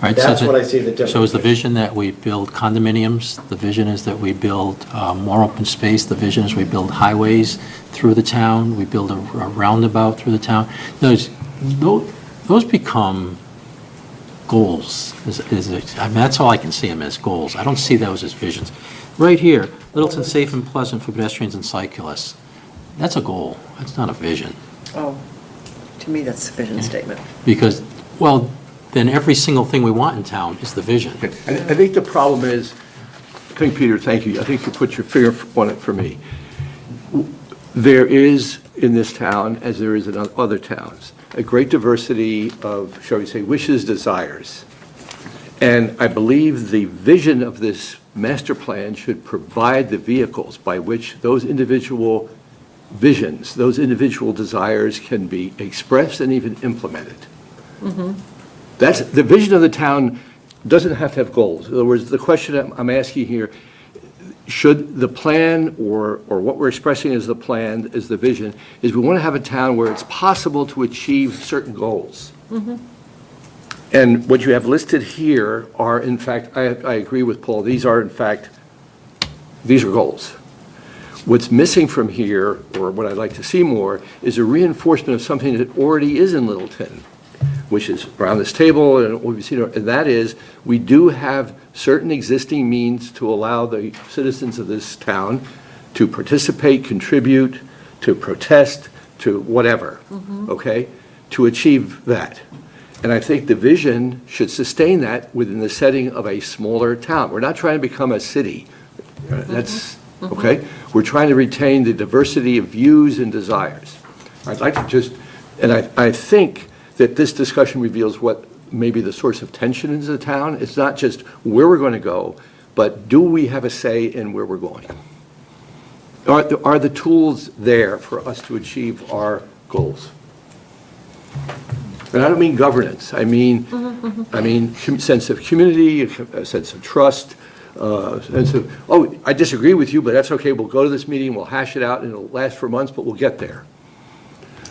B: right?
M: That's what I see the difference.
B: So is the vision that we build condominiums, the vision is that we build more open space, the vision is we build highways through the town, we build a roundabout through the town? Those become goals. I mean, that's all I can see them as, goals. I don't see those as visions. Right here, Littleton safe and pleasant for pedestrians and cyclists. That's a goal, that's not a vision.
A: Oh, to me, that's a vision statement.
B: Because, well, then every single thing we want in town is the vision.
J: I think the problem is, I think, Peter, thank you, I think you put your finger on it for me. There is in this town, as there is in other towns, a great diversity of, shall we say, wishes, desires. And I believe the vision of this master plan should provide the vehicles by which those individual visions, those individual desires can be expressed and even implemented. That's, the vision of the town doesn't have to have goals. In other words, the question I'm asking here, should the plan, or what we're expressing as the plan, as the vision, is we want to have a town where it's possible to achieve certain goals. And what you have listed here are, in fact, I agree with Paul, these are goals. What's missing from here, or what I'd like to see more, is a reinforcement of something that already is in Littleton, which is around this table, and what we've seen, and that is, we do have certain existing means to allow the citizens of this town to participate, contribute, to protest, to whatever, okay, to achieve that. And I think the vision should sustain that within the setting of a smaller town. We're not trying to become a city. That's, okay? We're trying to retain the diversity of views and desires. I'd like to just, and I think that this discussion reveals what maybe the source of tension is in the town. It's not just where we're going to go, but do we have a say in where we're going? Are the tools there for us to achieve our goals? And I don't mean governance. I mean sense of community, a sense of trust, sense of, oh, I disagree with you, but that's okay. We'll go to this meeting, we'll hash it out, and it'll last for months, but we'll get there.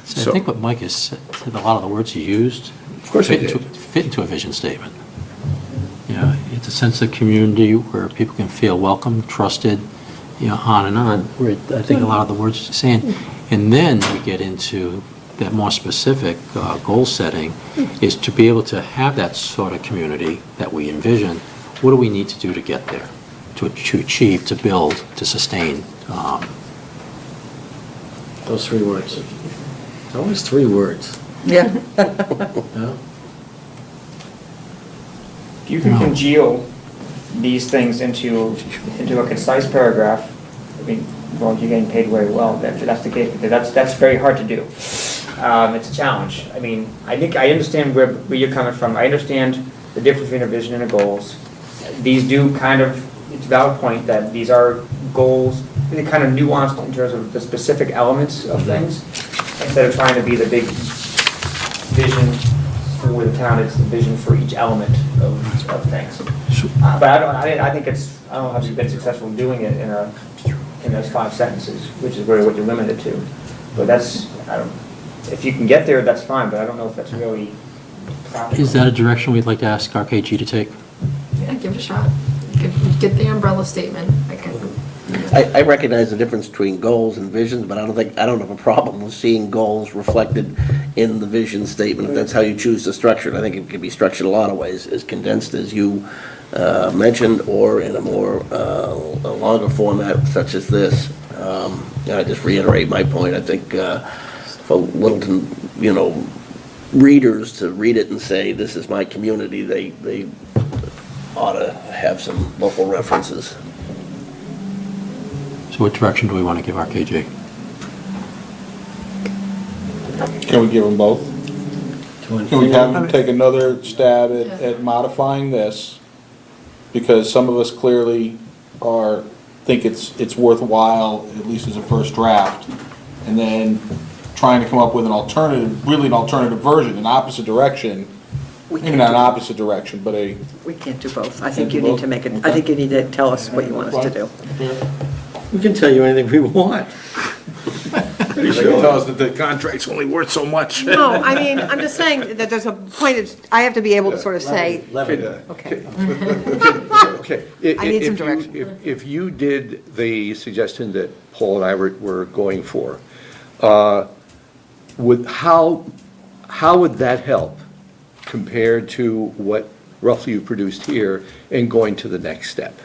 B: So I think what Mike has said, a lot of the words he used fit into a vision statement. You know, it's a sense of community where people can feel welcome, trusted, you know, on and on, where I think a lot of the words are saying. And then we get into that more specific goal setting, is to be able to have that sort of community that we envision. What do we need to do to get there, to achieve, to build, to sustain?
M: Those three words. Always three words.
A: Yeah.
M: No?
H: If you can congeal these things into a concise paragraph, I mean, well, you're getting paid very well, that's the case, because that's very hard to do. It's a challenge. I mean, I think I understand where you're coming from. I understand the difference between a vision and a goals. These do kind of, it's a valid point that these are goals, they're kind of nuanced in terms of the specific elements of things, instead of trying to be the big vision for the town, it's the vision for each element of things. But I think it's, I don't know how you've been successful doing it in those 5 sentences, which is really what you're limited to. But that's, if you can get there, that's fine, but I don't know if that's really practical.
B: Is that a direction we'd like to ask RKG to take?
D: Yeah, give it a shot. Get the umbrella statement.
G: I recognize the difference between goals and visions, but I don't have a problem with seeing goals reflected in the vision statement, if that's how you choose to structure it. I think it can be structured a lot of ways, as condensed as you mentioned, or in a more a longer format such as this. I just reiterate my point. I think for Littleton, readers to read it and say, this is my community, they ought to have some local references.
B: So what direction do we want to give RKG?
I: Can we give them both?
M: To
I: Can we
M: infinity.
I: have them take another stab at modifying this? Because some of us clearly think it's worthwhile, at least as a first draft. And then trying to come up with an alternative, really an alternative version, an opposite direction. Maybe not an opposite direction, but a.
A: We can't do both. I
I: Can't
A: think
I: do
A: you need
I: both?
A: to make it,
I: Okay.
A: I think you need to tell us what you want us to do.
M: We can tell you anything we want.
I: They can tell us that the contract's only worth so much.
A: No, I mean, I'm just saying that there's a point, I have to be able to sort of say, okay.
J: Okay.
A: I need some
J: If you-
A: direction.
J: If you did the suggestion that Paul and I were going for, how would that help compared to what roughly you produced here and going to the next step?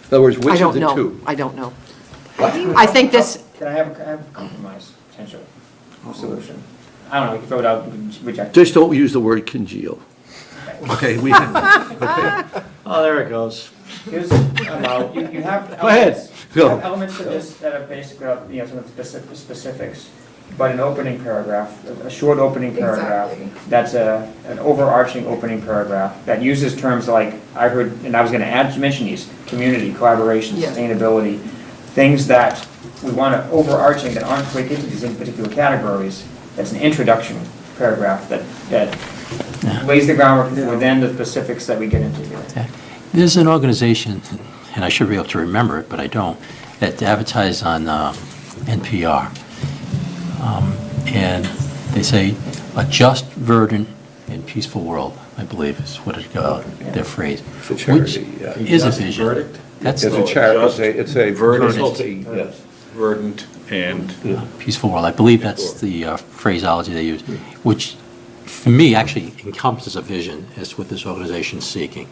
J: In other words,
A: I
J: which of
A: don't
J: the
A: know.
J: two?
A: I don't know. I think this,
H: Can I have a compromise potential solution? I don't know, we can throw it out, we can reject it.
J: Just don't use the word congeal. Okay, okay.
M: Oh, there it goes.
H: Here's, you have.
J: Go ahead.
H: elements-
J: Go.
H: You have elements of this that are basically, some of the specifics, but an opening paragraph, a short opening paragraph,
D: Exactly.
H: that's an overarching opening paragraph that uses terms like, I heard, and I was gonna mention these, community, collaboration,
D: Yeah.
H: sustainability, things that we want to overarching that aren't break into these in particular categories. That's an introduction paragraph that lays the groundwork for then the specifics that we get into here.
B: Yeah. There's an organization, and I should be able to remember it, but I don't, that advertise on NPR. And they say, a just, verdant, and peaceful world, I believe is what their phrase.
J: It's a charity, yeah.
B: Which is a
M: Just
B: vision.
M: verdict?
B: That's
J: It's a
B: the
J: charity, it's a
I: Verdant.
J: consulting, yes.
I: Verdant and.
B: peaceful world. I believe that's the phraseology they use, which for me actually encompasses a vision as what this organization is seeking.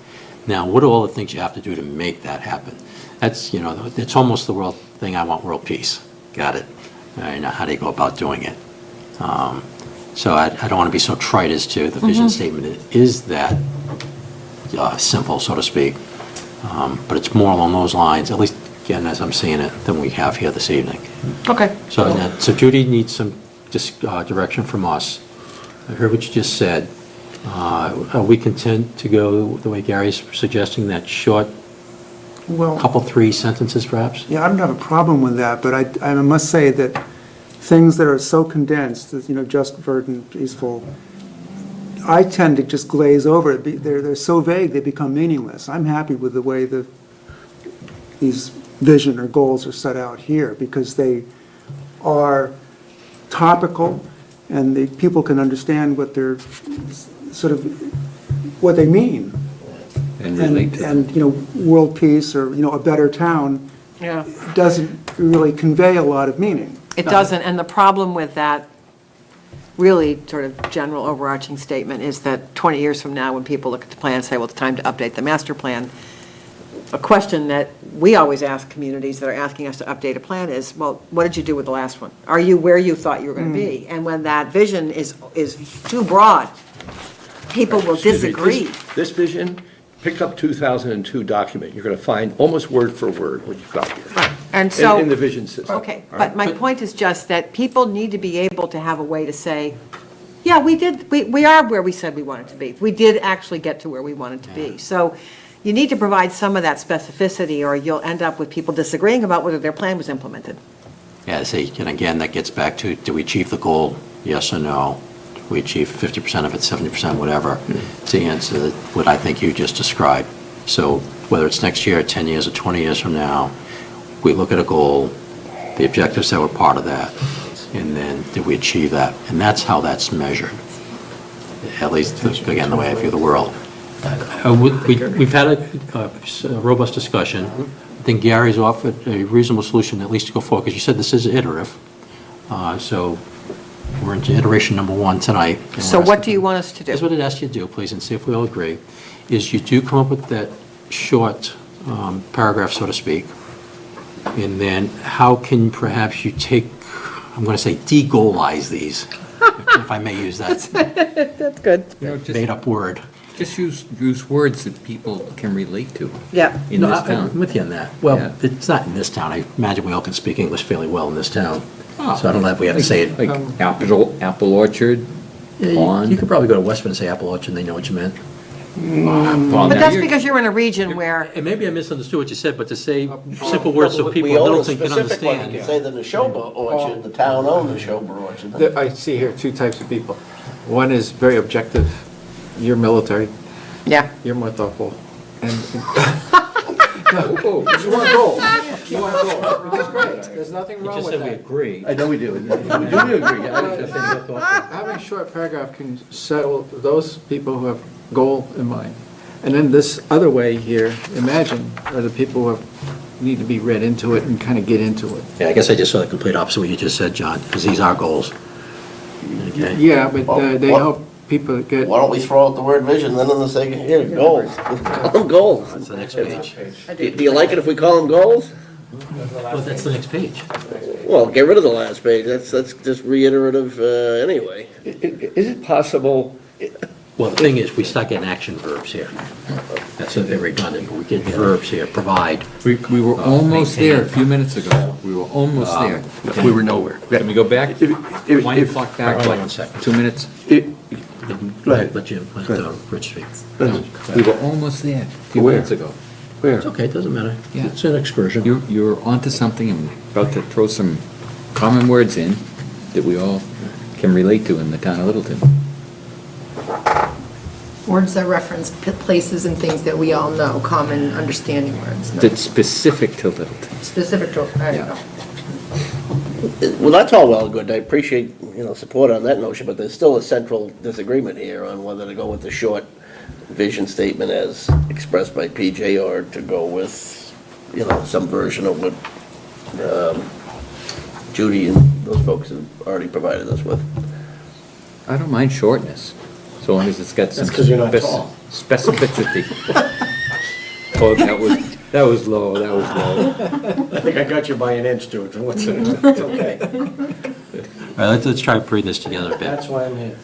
B: Now, what are all the things you have to do to make that happen? That's, it's almost the world thing, I want world peace. Got it. All right, now how do you go about doing it? So I don't want to be so trite as to the vision statement is that simple, so to speak. But it's more along those lines, at least, again, as I'm seeing it, than we have here this evening.
A: okay.
B: So Judy needs some direction from us. I heard what you just said. Are we content to go the way Gary's suggesting, that short,
L: Well,
B: couple, 3 sentences perhaps?
L: yeah, I don't have a problem with that, but I must say that things that are so condensed, as, just, verdant, peaceful, I tend to just glaze over it. They're so vague, they become meaningless. I'm happy with the way these vision or goals are set out here, because they are topical, and the people can understand what they're, sort of, what they mean.
E: And relate to them.
L: And, world peace, or, a better town,
A: Yeah.
L: doesn't really convey a lot of meaning.
A: It doesn't, and the problem with that really sort of general overarching statement is that 20 years from now, when people look at the plan and say, well, it's time to update the master plan, a question that we always ask communities that are asking us to update a plan is, well, what did you do with the last one? Are you where you thought you were going to be? And when that vision is too broad, people will
J: Excuse me,
A: disagree.
J: This vision, pick up 2002 document, you're going to find almost word for word what you've got here.
A: And so.
J: In the vision system.
A: Okay, but my point is just that people need to be able to have a way to say, yeah, we are where we said we wanted to be. We did actually get to where we wanted to be. So you need to provide some of that specificity, or you'll end up with people disagreeing about whether their plan was implemented.
B: Yeah, see, and again, that gets back to, do we achieve the goal, yes or no? Do we achieve 50% of it, 70%, whatever, to answer what I think you just described. So whether it's next year, 10 years, or 20 years from now, we look at a goal, the objectives that were part of that, and then did we achieve that? And that's how that's measured, at least, again, the way I view the world. We've had a robust discussion. I think Gary's offered a reasonable solution, at least to go forward, because you said this is iterative. So we're into iteration number 1 tonight. and
A: So
B: we're
A: what
B: asking-
A: do you want us to
B: Here's
A: do?
B: what I'd ask you to do, please, and see if we all agree, is you do come up with that short paragraph, so to speak, and then how can perhaps you take, I'm going to say de-goalize these, if I may use that
A: That's good.
B: made-up word.
E: Just use words that people can relate to
A: Yeah.
E: in
B: No,
E: this
B: I'm
E: town.
B: with you on that. Well,
E: Yeah.
B: it's not in this town. I imagine we all can speak English fairly well in this town. So I don't know if we have to say it.
E: Like apple orchard,
B: You
E: pond.
B: could probably go to Westford and say apple orchard, and they know what you meant.
A: But that's because you're in a region where,
B: And maybe I misunderstood what you said, but to say simple words so people
G: We
B: in
G: own a
B: Littleton can
G: specific one. You
B: understand.
G: can say the Neshoba orchard, the town owned the Neshoba orchard.
N: There- I see here two types of people. One is very objective. You're military,
A: yeah.
N: you're more thoughtful. And you want gold. You want gold, which is great. There's nothing
B: You
N: wrong
B: just
N: with
B: said we
N: that.
B: agree.
J: I know we do. We do agree.
N: Having a short paragraph can settle those people who have goal in mind. And then this other way here, imagine, are the people who have, need to be read into it and kind of get into it.
B: Yeah, I guess I just saw the complete opposite of what you just said, John, because these are goals. Okay.
N: Yeah, but they
G: Well,
N: help people get.
G: Why don't we throw out the word vision, then in the second, here, goals. Call them goals.
B: That's the next page.
G: Do you like it if we call them goals?
B: Well, that's the next page.
G: Well, get rid of the last page, that's just reiterative, anyway.
J: Is it possible,
B: Well, the thing is, we start getting action verbs here. That's a bit redundant, but we get verbs here, provide.
E: We were almost there a
B: maintain.
E: few minutes ago. We were almost there.
J: we were nowhere?
E: Can we go back?
J: If-
E: Wind the clock back
B: Hold on
E: like
B: 1 second.
E: 2 minutes?
J: Go ahead.
B: Let Jim, let Rich speak.
E: We were almost there a few
J: Where?
E: minutes ago.
J: Where?
B: It's okay, it doesn't matter.
E: Yeah.
B: It's an excursion.
E: You're onto something and about to throw some common words in that we all can relate to in the town of Littleton.
D: Words that reference places and things that we all know, common understanding words. no-
E: That's specific to Littleton.
D: Specific to, I don't know.
G: Well, that's all well and good, I appreciate, support on that notion, but there's still a central disagreement here on whether to go with the short vision statement as expressed by PJ or to go with, some version of what Judy and those folks have already provided us with.
E: I don't mind shortness, so long as it's got some.
M: That's 'cause you're not tall.
E: Specificity. Oh, that was low, that was low.
M: I think I got you by an inch to it, what's it? It's okay.
B: All right, let's try to bring this together a bit.
M: That's why I'm here.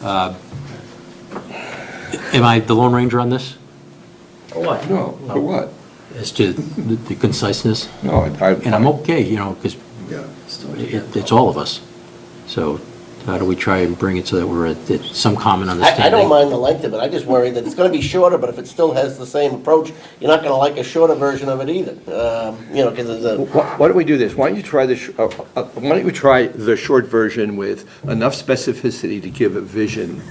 B: Am I the Lone Ranger on this,
M: For what?
J: No, for what?
B: as to the conciseness?
J: No,
B: And I'm okay, because it's all of us. So how do we try and bring it so that we're at some common understanding?
G: I don't mind the length of it, I just worry that it's gonna be shorter, but if it still has the same approach, you're not gonna like a shorter version of it either. Because it's a,
J: Why don't we do this? Why don't you try why don't we try the short version with enough specificity to give a vision?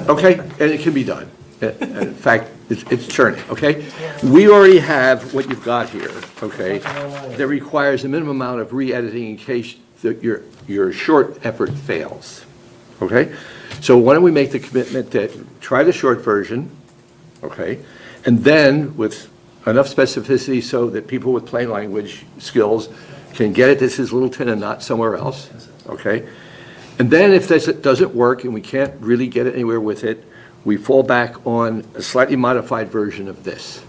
J: Okay, and it can be done. In fact, it's churning, okay? We already have what you've got here, okay? That requires a minimum amount of re-editing in case your short effort fails, okay? So why don't we make the commitment that try the short version, okay? And then with enough specificity so that people with plain language skills can get it, this is Littleton and not somewhere else, okay? And then if this doesn't work and we can't really get it anywhere with it, we fall back on a slightly modified version of this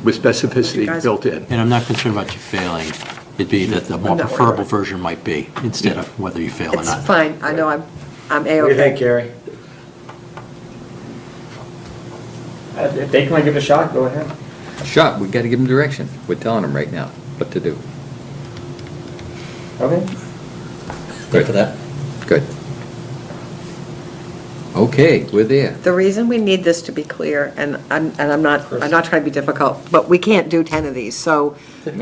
J: with specificity built in.
B: And I'm not concerned about you failing. It'd be that the more
A: I'm not worried
B: preferable
A: about it.
B: version might be, instead of whether you fail or
A: It's
B: not.
A: fine, I know I'm
M: What do you think,
A: A-okay.
M: Gary?
H: If they can give it a shot, go ahead.
E: Shot, we gotta give them direction. We're telling them right now what to do.
H: Okay.
B: Good for that?
E: Good. Okay, we're there.
A: The reason we need this to be clear, and I'm not trying to be difficult, but we can't do 10 of these, so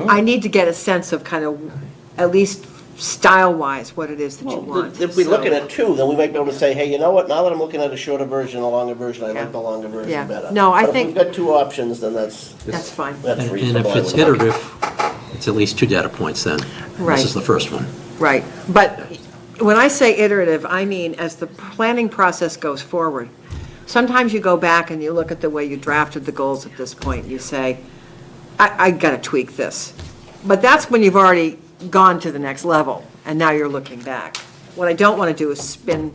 A: I need to get a sense of kind of, at least style-wise, what it is that you want.
G: if we're looking
A: So-
G: at two, then we might be able to say, hey, you know what, now that I'm looking at a shorter version, a longer version, I
A: Yeah.
G: like the longer version
A: Yeah.
G: better.
A: No, I
G: But
A: think-
G: if we've got two options, then that's
A: That's fine,
B: And
G: reasonable.
B: if
G: I
B: it's
G: would think.
B: iterative, it's at least 2 data points then.
A: Right.
B: This is the first one.
A: right. But when I say iterative, I mean as the planning process goes forward. Sometimes you go back and you look at the way you drafted the goals at this point, and you say, I gotta tweak this. But that's when you've already gone to the next level, and now you're looking back. What I don't want to do is spin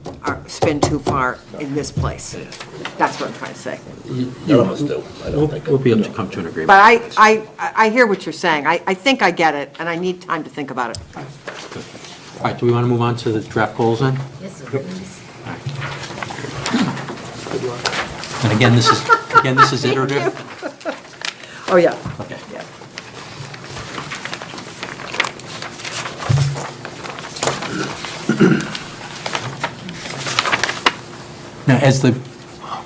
A: too far in this place. That's what I'm trying to say.
G: None of us do, I don't think.
B: We'll be able to come to an agreement.
A: But I hear what you're saying. I think I get it, and I need time to think about it.
B: All right, do we want to move on to the draft goals then?
D: Yes, please.
B: And again, this is iterative?
A: Oh, yeah.
B: Okay.
A: Yeah.
B: Now,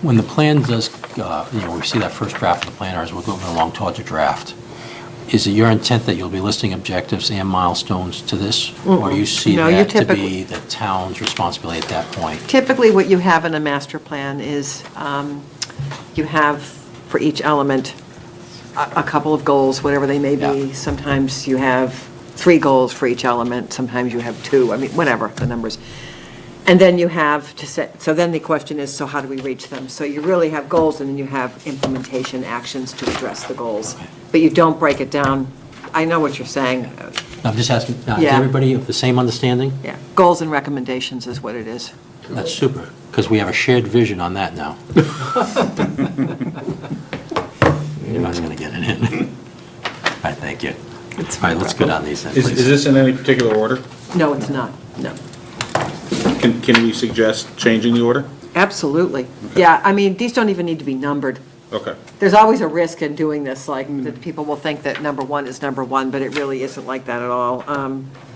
B: when the plan does, we see that first draft of the plan, or as we're going along towards a draft, is it your intent that you'll be listing objectives and milestones to this? Or do you see
A: No, you
B: that to
A: typically-
B: be the town's responsibility at that point?
A: Typically, what you have in a master plan is you have for each element a couple of goals, whatever they may be.
B: Yeah.
A: Sometimes you have 3 goals for each element, sometimes you have 2, I mean, whatever the numbers. And then you have to set, so then the question is, so how do we reach them? So you really have goals, and then you have implementation actions to address the goals. But you don't break it down. I know what you're saying.
B: I'm just asking, is
A: Yeah.
B: everybody of the same understanding?
A: Yeah, goals and recommendations is what it is.
B: That's super, because we have a shared vision on that now. You're not going to get it in. All right, thank you. All right, let's go down these then,
I: Is
B: please.
I: this in any particular order?
A: No, it's not, no.
I: Can we suggest changing the order?
A: Absolutely. Yeah, I mean, these don't even need to be numbered.
I: Okay.
A: There's always a risk in doing this, like, that people will think that number 1 is number 1, but it really isn't like that at all.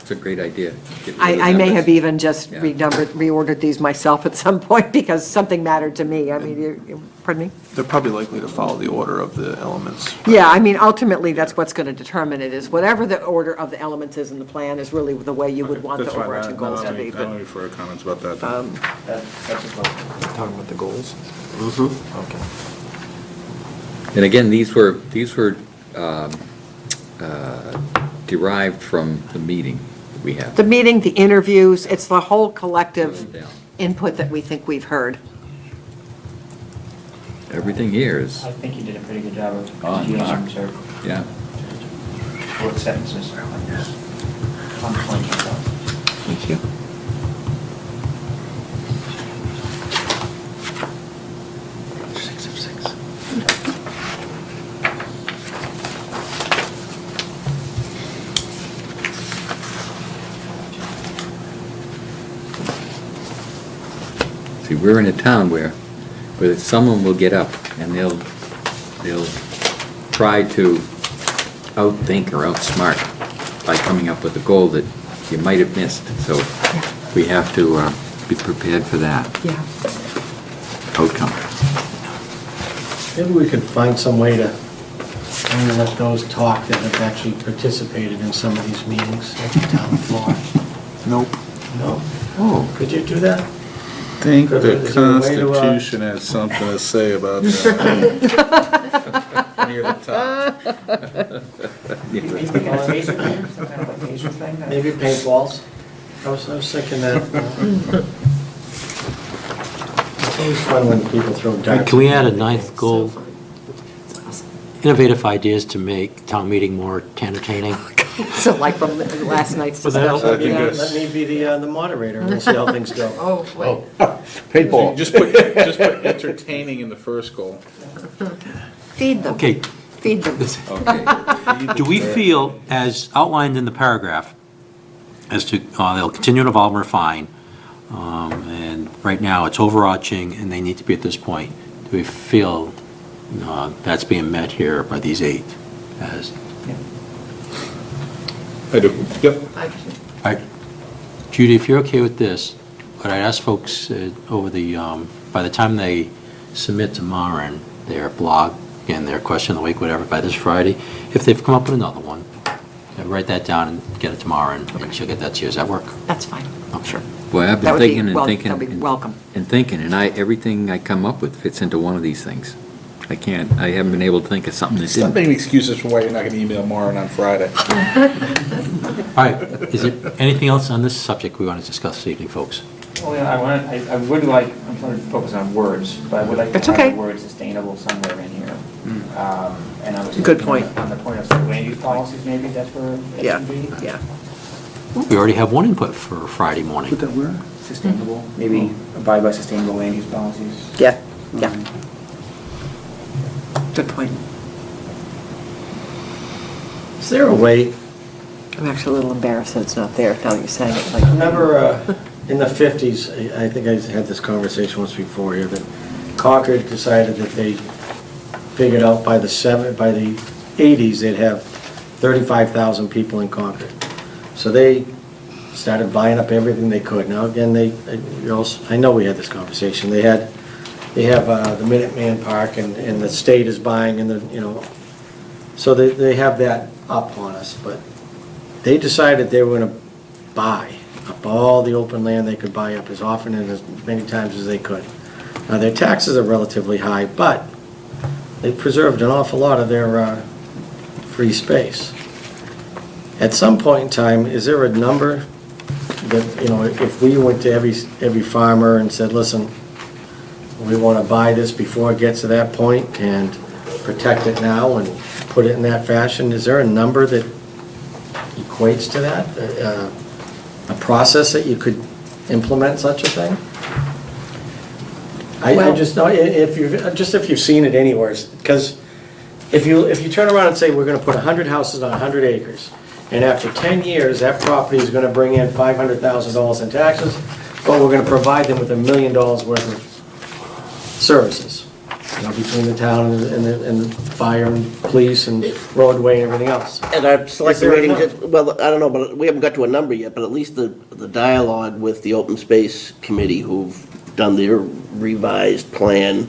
E: It's a great idea. Get rid of
A: I may have
E: numbers.
A: even just
E: Yeah.
A: reordered these myself at some point because something mattered to me. I mean, pardon me?
F: They're probably likely to follow the order of the elements.
A: Yeah, I mean, ultimately, that's what's going to determine it, is whatever the order of the elements is in the plan is really the way you would want the
I: That's fine.
A: overarching goals to be.
I: I don't need further comments about that.
N: Talking about the goals? Okay.
E: And again, these were derived from the meeting that we had.
A: The meeting, the interviews, it's the whole collective
E: Yeah.
A: input that we think we've heard.
E: Everything here is,
H: I think you did a pretty good job of
E: On
H: using
E: mark.
H: some
E: yeah.
H: short sentences. On point and stuff.
A: Thank you.
E: See, we're in a town where someone will get up and they'll try to outthink or outsmart by coming up with a goal that you might have missed. So we have to be prepared for that
A: Yeah.
E: outcome.
M: Maybe we could find some way to only let those talk that have actually participated in some of these meetings at the town floor.
F: Nope.
M: No? Oh, could you do that?
I: I think
M: Is
I: the
M: there a way to,
I: Constitution has something to say about that. Near the top.
H: Maybe like a taser thing, some kind of like taser thing?
M: Maybe paintballs? I was thinking that. It's always fun when people throw darts.
B: Can we add a 9th goal? Innovative ideas to make town meeting more entertaining.
A: So like from last night's
B: Would that help?
A: discussion.
I: I think
A: yeah.
M: Let me be the moderator and we'll see how things go.
A: Oh, wait.
J: Paintball.
I: Just put entertaining in the first goal.
A: Feed them.
B: Okay,
A: Feed them.
E: Okay.
B: do we feel, as outlined in the paragraph, as to, they'll continue to evolve and refine, and right now it's overarching and they need to be at this point, do we feel that's being met here by these 8 as?
I: I do, yep.
B: All right, Judy, if you're okay with this, what I'd ask folks over the, by the time they submit to Maren their blog, again, their question of the week, whatever, by this Friday, if they've come up with another one, write that down and get it to Maren, and she'll get that to you. Does that work?
A: That's fine.
B: Oh, sure.
E: Boy, I've
A: That
E: been
A: would be
E: thinking and thinking.
A: That'd be
E: and-
A: welcome.
E: And thinking, and everything I come up with fits into one of these things. I haven't been able to think of something that
I: Stop
E: didn't.
I: making excuses for why you're not gonna email Maren on Friday.
B: All right, is there anything else on this subject we want to discuss this evening, folks?
H: Well, yeah, I would like, I'm trying to focus on words, but I would like to
A: That's
H: have
A: okay.
H: the word sustainable somewhere in here. And I was
A: Good
H: thinking
A: point.
H: on the point of land use policies, maybe that's where it
A: Yeah,
H: should be.
A: yeah.
B: We already have one input for Friday morning.
L: Put that where?
H: Sustainable, maybe abide by sustainable land use policies.
A: Yeah, yeah. Good point.
M: Is there a way,
A: I'm actually a little embarrassed that it's not there now that you're saying it. Like,
M: remember in the 50s, I think I had this conversation once before here, that Concord decided that they figured out by the 80s, they'd have 35,000 people in Concord. So they started buying up everything they could. Now, again, I know we had this conversation, they have the Minuteman Park, and the state is buying, and so they have that up on us, but they decided they were gonna buy up all the open land they could buy up as often and as many times as they could. Now, their taxes are relatively high, but they preserved an awful lot of their free space. At some point in time, is there a number that, if we went to every farmer and said, listen, we want to buy this before it gets to that point and protect it now and put it in that fashion, is there a number that equates to that? A process that you could implement such a thing? I just know, if you've seen it anywhere, because if you turn around and say, we're gonna put 100 houses on 100 acres, and after 10 years, that property is gonna bring in $500,000 in taxes, but we're gonna provide them with $1 million worth of services, between the town and the fire and police and roadway and everything else.
G: And our select
M: Is there a
G: meeting,
M: number?
G: well, I don't know, but we haven't got to a number yet, but at least the dialogue with the Open Space Committee, who've done their revised plan,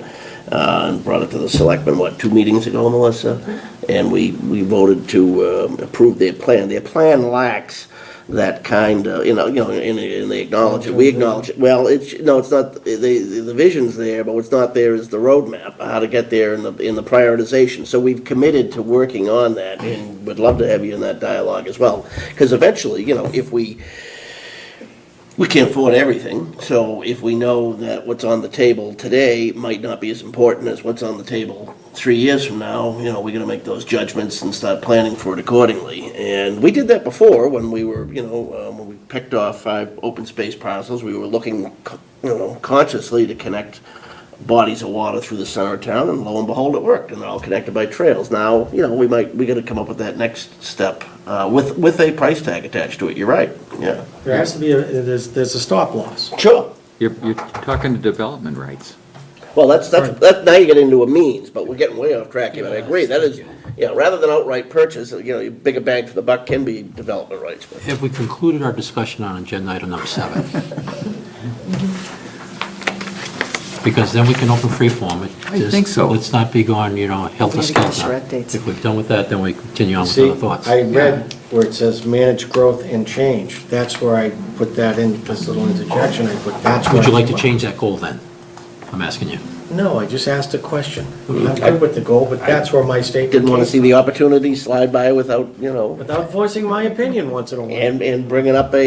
G: and brought it to the selectmen, 2 meetings ago, Melissa? And we voted to approve their plan. Their plan lacks that kind of, and they acknowledge it, we acknowledge it. Well, it's not, the vision's there, but what's not there is the roadmap, how to get there in the prioritization. So we've committed to working on that, and would love to have you in that dialogue as well. Because eventually, if we can't afford everything, so if we know that what's on the table today might not be as important as what's on the table 3 years from now, we're gonna make those judgments and start planning for it accordingly. And we did that before when we were, when we picked off 5 open space parcels, we were looking, consciously to connect bodies of water through the center of town, and lo and behold, it worked, and they're all connected by trails. Now, we gotta come up with that next step, with a price tag attached to it, you're right, yeah.
M: There has to be, there's a stop loss.
G: Sure.
E: You're talking to development rights.
G: Well, that's, now you get into a means, but we're getting way off track here, but I agree, that is, rather than outright purchase, bigger bang for the buck can be development rights. But
B: Have we concluded our discussion on agenda item number 7? Because then we can open free form.
E: I think so.
B: Let's not be going, helter
A: We gotta get the
B: skelter.
A: charrette dates.
B: If we're done with that, then we continue on with
M: See,
B: other thoughts.
M: I read where it says manage growth and change. That's where I put that in, this little interjection, that's where.
B: Would you like to change that goal then? I'm asking you.
M: No, I just asked a question. I'm good with the goal, but that's where my statement
G: didn't want to see
M: came
G: the opportunity slide by without,
M: from. Without voicing my opinion once in a while.
G: and bringing up an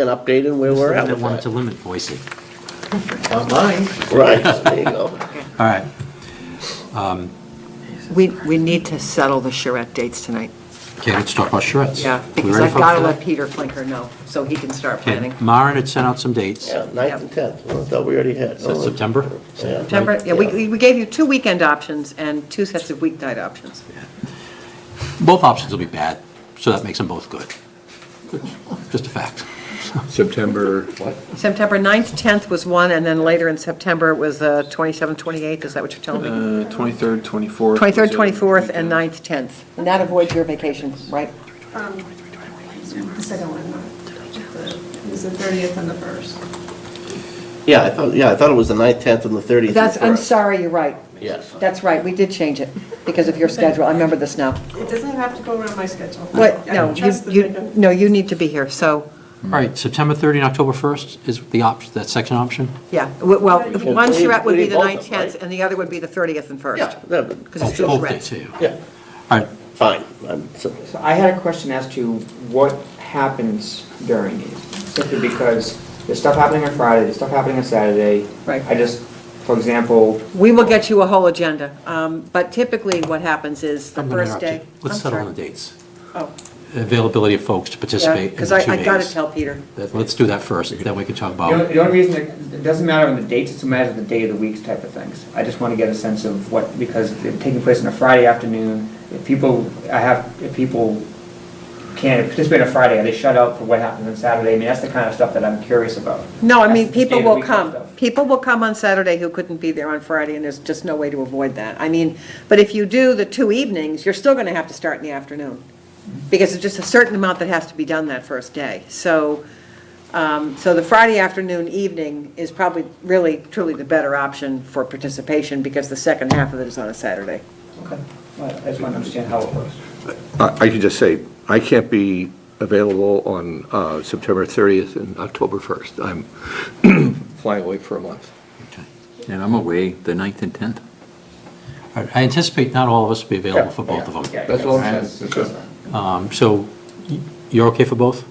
G: update in where we're at
B: I
G: with
B: wanted
G: that.
B: to limit voicing.
M: Not mine.
G: Right, there you go.
B: All right.
A: We need to settle the charrette dates tonight.
B: Okay, let's talk about charrettes.
A: Yeah,
B: We
A: because
B: ready
A: I've
B: for
A: got to
B: that?
A: let Peter Flinker know, so he can start
B: Okay,
A: planning.
B: Maren had sent out some dates.
G: Yeah, 9th and 10th, I thought we already had.
B: Is that September?
G: Yeah.
A: September, yeah, we gave you 2 weekend options and 2 sets of weeknight options.
B: Both options will be bad, so that makes them both good. Just a fact.
E: September, what?
A: September 9th, 10th was one, and then later in September it was 27th, 28th, is that what you're telling me?
F: 23rd, 24th.
A: 23rd, 24th, and 9th, 10th. And that avoids your vacation, right?
K: The second one, it was the 30th and the 1st.
G: Yeah, I thought it was the 9th, 10th, and the 30th. and
A: That's, I'm
G: 1st.
A: sorry, you're right.
G: Yes.
A: That's right, we did change it because of your schedule. I remember this now.
K: It doesn't have to go around my schedule.
A: What,
K: I
A: no,
K: trust that
A: you,
K: they can-
A: no, you need to be here, so,
B: All right, September 30 and October 1st is the option, that second option?
A: yeah. Well, one
G: we-
A: charrette would
G: we
A: be
G: need
A: the
G: both
A: 9th,
G: of them,
A: 10th,
G: right?
A: and the other would be the 30th and 1st.
G: Yeah,
A: Because it's two
B: Both
A: charrettes.
B: dates, yeah.
G: yeah,
B: All right,
G: fine.
H: So I had a question as to what happens during these, simply because there's stuff happening on Friday, there's stuff happening on Saturday.
A: Right.
H: I just, for example,
A: We will get you a whole agenda, but typically what happens is the
B: I'm going to
A: first
B: interrupt
A: day.
B: you. Let's
A: I'm
B: settle
A: sorry.
B: on the dates.
A: Oh,
B: Availability of folks to
A: yeah,
B: participate in
A: because
B: the 2
A: I
B: days.
A: got to tell Peter.
B: Let's do that first, then we can talk
H: the only
B: about,
H: the only reason, it doesn't matter on the dates, it's a matter of the day of the weeks type of things. I just want to get a sense of what, because they're taking place on a Friday afternoon, if people can't participate on Friday, are they shut out for what happens on Saturday? I mean, that's the kind of stuff that I'm curious about.
A: No, I mean,
H: That's the
A: people
H: day of the
A: will
H: week
A: come.
H: stuff.
A: People will come on Saturday who couldn't be there on Friday, and there's just no way to avoid that. I mean, but if you do the 2 evenings, you're still going to have to start in the afternoon, because it's just a certain amount that has to be done that first day. So So the Friday afternoon, evening is probably really, truly the better option for participation because the second half of it is on a Saturday.
H: Okay. Well, I just want to understand how it works.
J: I can just say, I can't be available on September 30th and October 1st. I'm flying away for a month.
E: And I'm away the 9th and 10th.
B: All right, I anticipate not all of us will be available for both of them.
H: Yeah,
J: That's all I'm
H: that's-
J: saying.
H: that's-
B: So you're okay for both?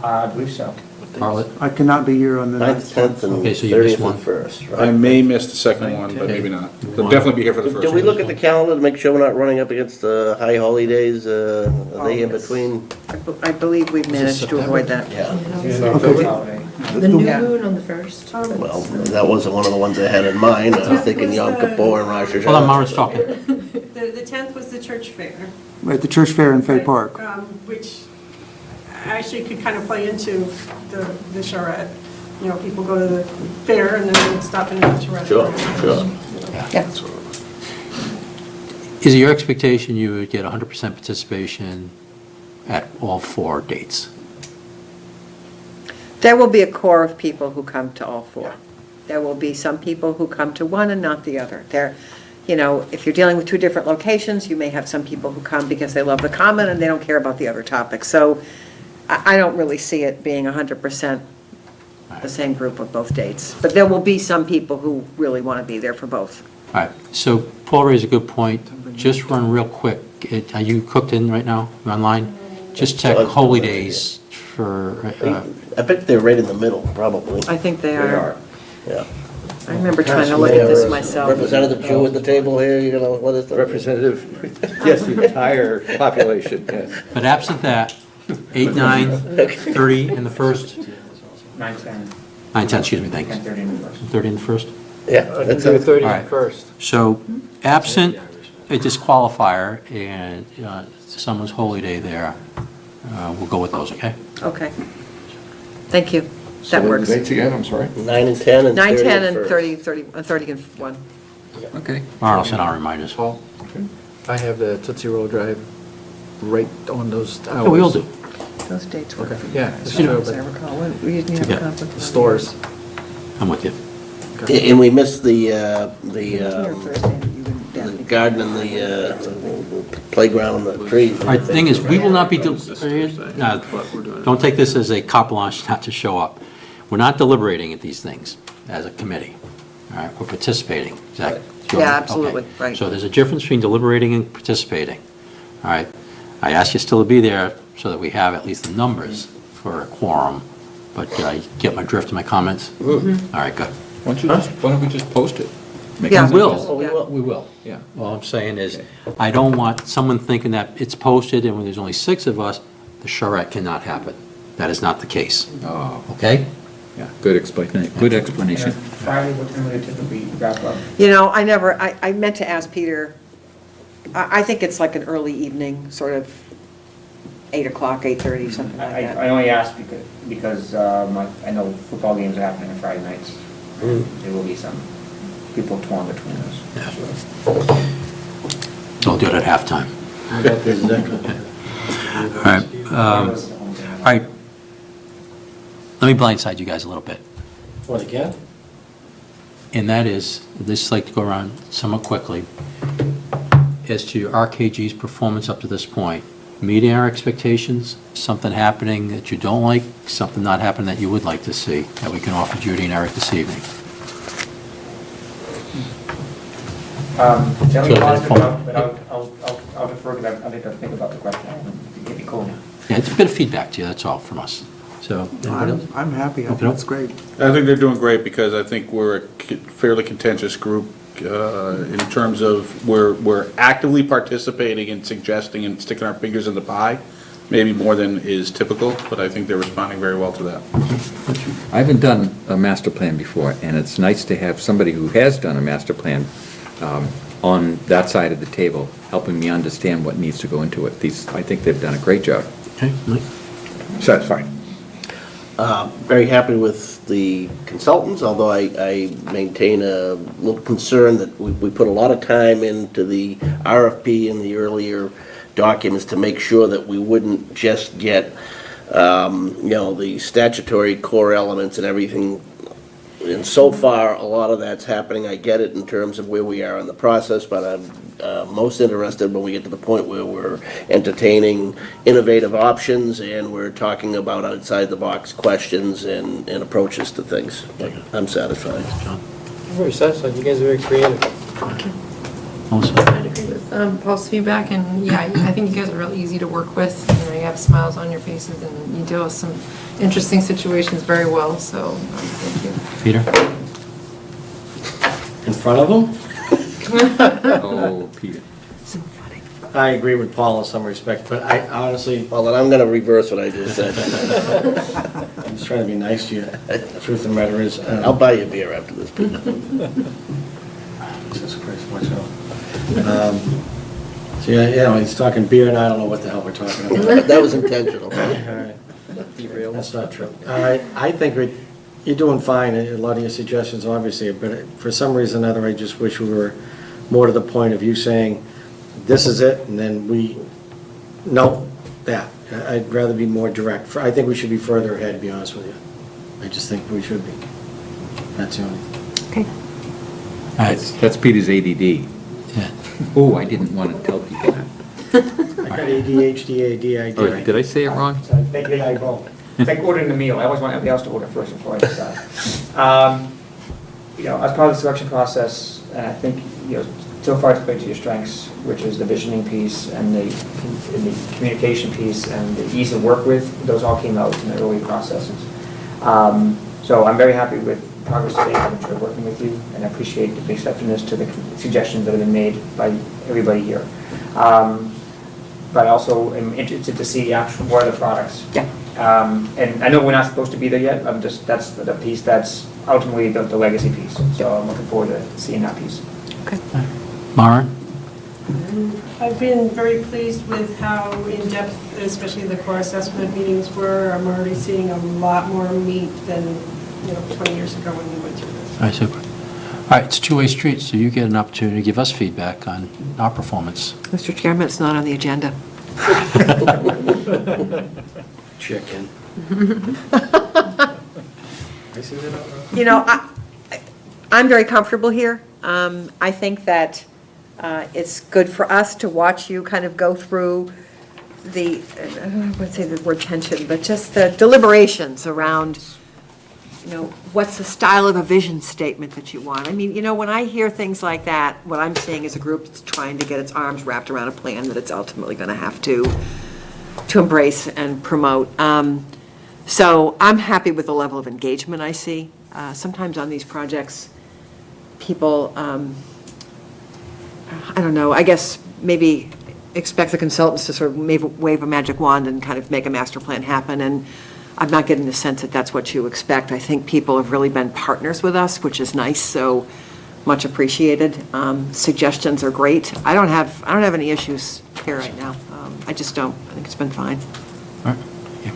H: I believe so.
B: Arlet?
L: I cannot be here on the
G: 9th,
L: 9th.
G: 10th, and
B: Okay, so you missed
G: 30th
B: one.
G: and 1st,
I: I
G: right?
I: may miss the second one, but maybe not. They'll definitely be here for the first
G: Did
I: one.
G: we look at the calendar to make sure we're not running up against the high holidays? Are they in between?
A: I believe we've managed to avoid that.
G: Yeah.
H: Holiday.
D: The new
A: Yeah.
D: moon on the 1st.
G: Well, that wasn't one of the ones I had in mind. I was thinking Yom Kippur and Rosh Hashanah.
B: Hold on, Mara's talking.
K: The 10th was the church fair.
L: At the church fair in Fay Park.
K: Which actually could kind of play into the charrette. You know, people go to the fair and then they stop in the charrette.
G: Sure, sure.
A: Yeah.
B: Is it your expectation you would get 100% participation at all 4 dates?
A: There will be a core of people who come to all 4. There will be some people who come to one and not the other. If you're dealing with 2 different locations, you may have some people who come because they love the common and they don't care about the other topics. So I don't really see it being 100% the same group of both dates. But there will be some people who really want to be there for both.
B: All right, so Paul raised a good point. Just run real quick. Are you cooked in right now? You online? Just check holy days for,
G: I bet they're right in the middle, probably.
A: I think they
J: They
A: are.
J: are.
G: Yeah.
A: I remember trying to look at this myself.
G: Representative Jew at the table here, what is the?
J: Representative, yes, the entire population, yes.
B: but absent that, 8, 9, 30 in the first,
H: 9/10,
B: 9, 10, excuse me, thanks.
H: 10:30 in the first.
B: 30 in the first?
G: Yeah, that's it.
N: 30
B: All right.
N: first.
B: So absent a disqualifier and someone's holy day there, we'll go with those, okay?
A: Okay. Thank you. That works.
J: Dates again, I'm sorry?
G: 9 and 10 and
A: 9,
G: 30
A: 10, and
G: first.
A: 30 and 1.
E: Okay.
B: Marl, send out reminders.
N: Paul, I have the Tootsie Roll Drive right on those hours.
B: Yeah, we all do.
A: Those dates work
N: Okay,
A: for me.
N: yeah, it's
A: As
N: true,
A: I
N: but
A: recall. We didn't have a
B: Yeah.
A: conflict.
N: the stores.
B: I'm with you.
G: And we missed the
A: Tuesday or Thursday, you wouldn't
G: the
A: definitely-
G: garden and the playground and the trees.
B: All right, the thing is, we will not be,
F: This Thursday,
B: no,
F: but we're doing it.
B: don't take this as a carte blanche not to show up. We're not deliberating at these things as a committee, all right? We're participating. Is that-
A: Yeah, absolutely,
B: Okay.
A: right.
B: So there's a difference between deliberating and participating, all right? I ask you still to be there so that we have at least the numbers for a quorum, but did I get my drift in my comments? All right, good.
E: Why don't we just post it? Make
A: Yeah.
E: it
B: We
E: simple.
B: will, we will.
E: Yeah.
B: All I'm saying is, I don't want someone thinking that it's posted and when there's only 6 of us, the charrette cannot happen. That is not the case,
E: Oh,
B: okay?
E: yeah, good explanation, good explanation.
H: And Friday, what time would it typically wrap up?
A: I meant to ask Peter, I think it's like an early evening, sort of 8 o'clock, 8:30, something like
H: I
A: that.
H: only asked because I know football games are happening on Friday nights. There will be some people torn between us.
B: So I'll do it at halftime.
G: How about the executive?
B: All right, all right. Let me blindside you guys a little bit.
M: What, again?
B: And that is, this is like to go around somewhat quickly, as to RKG's performance up to this point. Meeting our expectations, something happening that you don't like, something not happening that you would like to see, that we can offer Judy and Eric this evening.
H: Fairly
B: So
H: positive,
B: then-
H: but I'll defer because I think I'll think about the question. It'd be cool.
B: Yeah, it's a bit of feedback to you, that's all from us. So, anybody else?
L: I'm happy, I
B: Okay.
L: think it's great.
I: I think they're doing great because I think we're a fairly contentious group in terms of we're actively participating and suggesting and sticking our fingers in the pie, maybe more than is typical, but I think they're responding very well to that.
E: I haven't done a master plan before, and it's nice to have somebody who has done a master plan on that side of the table, helping me understand what needs to go into it. I think they've done a great job.
B: Okay, Mike?
J: Satisfied.
G: Very happy with the consultants, although I maintain a little concern that we put a lot of time into the RFP and the earlier documents to make sure that we wouldn't just get the statutory core elements and everything. And so far, a lot of that's happening. I get it in terms of where we are in the process, but I'm most interested when we get to the point where we're entertaining innovative options and we're talking about outside-the-box questions and approaches to things. But I'm satisfied.
B: John?
M: I'm very satisfied, you guys are very creative.
B: Also?
D: I'd agree with Paul's feedback, and yeah, I think you guys are real easy to work with. You have smiles on your faces, and you deal with some interesting situations very well, so thank you.
B: Peter?
M: In front of them?
E: Oh, Peter.
M: I agree with Paul in some respect, but I honestly,
G: Well, then I'm gonna reverse what I just said.
M: I'm just trying to be nice to you. The truth of the matter is,
G: I'll buy you a beer after this.
M: Jesus Christ, watch out. So, yeah, he's talking beer, and I don't know what the hell we're talking about.
G: That was intentional.
M: All right. That's not true. All right, I think you're doing fine. A lot of your suggestions, obviously, but for some reason or other, I just wish we were more to the point of you saying, this is it, and then no, that. I'd rather be more direct. I think we should be further ahead, to be honest with you. I just think we should be. That's the only.
A: Okay.
B: All right.
E: That's Peter's ADD.
B: Yeah.
E: Oh, I didn't want to tell people that.
M: I got ADHD, ADID.
E: Oh, did I say it wrong?
H: So thank you, I vote. It's like ordering the meal. I always want everybody else to order first before I decide. As part of the selection process, and I think, so far it's played to your strengths, which is the visioning piece and the communication piece and the ease of work with. Those all came out in the early processes. So I'm very happy with progress today. I've enjoyed working with you, and I appreciate the receptiveness to the suggestions that have been made by everybody here. But I also am interested to see what are the products.
A: Yeah.
H: And I know we're not supposed to be there yet. That's the piece that's ultimately the legacy piece. So I'm looking forward to seeing that piece.
A: Okay.
B: Maren?
K: I've been very pleased with how in-depth, especially the core assessment meetings were. I'm already seeing a lot more meat than 20 years ago when we went through this.
B: All right, super. All right, it's a two-way street, so you get an opportunity to give us feedback on our performance.
A: Mr. Chairman, it's not on the agenda.
M: Chicken. I see that out loud.
A: I'm very comfortable here. I think that it's good for us to watch you kind of go through I wouldn't say the word tension, but just the deliberations around, what's the style of a vision statement that you want? I mean, when I hear things like that, what I'm seeing is a group that's trying to get its arms wrapped around a plan that it's ultimately going to have to embrace and promote. So I'm happy with the level of engagement I see. Sometimes on these projects, people, I don't know, I guess maybe expect the consultants to sort of wave a magic wand and kind of make a master plan happen, and I'm not getting the sense that that's what you expect. I think people have really been partners with us, which is nice, so much appreciated. Suggestions are great. I don't have any issues here right now. I just don't. I think it's been fine.
B: All right. Yeah.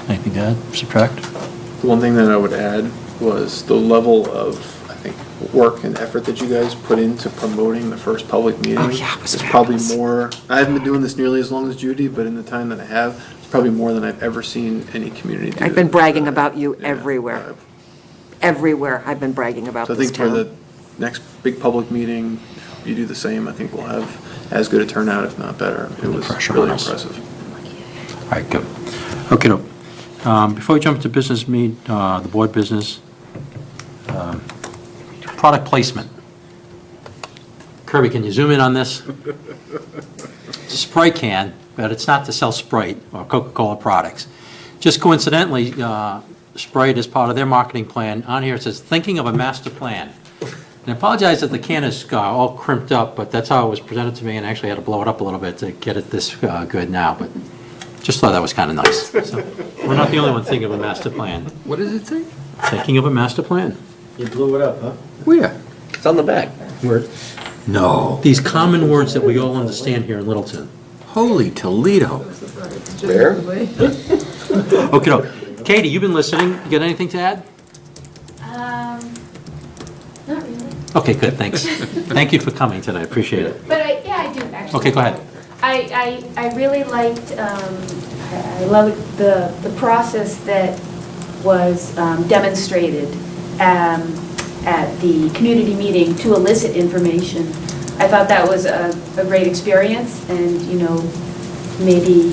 B: Anything to add, subtract?
F: The one thing that I would add was the level of, I think, work and effort that you guys put into promoting the first public meeting.
A: Oh, yeah, it was
F: It's probably
A: fabulous.
F: more, I haven't been doing this nearly as long as Judy, but in the time that I have, it's probably more than I've ever seen any community do.
A: I've been bragging about you
F: Yeah.
A: everywhere. Everywhere I've been bragging about
F: So I
A: this
F: think for
A: town.
F: the next big public meeting, if you do the same, I think we'll have as good a turnout, if not better. It was
B: Pressure
F: really
B: on us.
F: impressive.
B: All right, good. Okay, before we jump to business the board business, product placement. Kirby, can you zoom in on this? It's a Sprite can, but it's not to sell Sprite or Coca-Cola products. Just coincidentally, Sprite, as part of their marketing plan, on here it says, thinking of a master plan. And I apologize that the can is all crimped up, but that's how it was presented to me, and I actually had to blow it up a little bit to get it this good now, but just thought that was kind of nice. So, we're not the only one thinking of a master plan.
E: What does it say?
B: Thinking of a master plan.
M: You blew it up, huh?
E: Where?
G: It's on the back.
E: No.
B: These common words that we all understand here in Littleton.
E: Holy Toledo.
G: There.
B: Okay, Katie, you've been listening. You got anything to add?
O: Not really.
B: Okay, good, thanks. Thank you for coming tonight, appreciate it.
O: But I do actually.
B: Okay, go ahead.
O: I really liked I love the process that was demonstrated at the community meeting to elicit information. I thought that was a great experience and, maybe,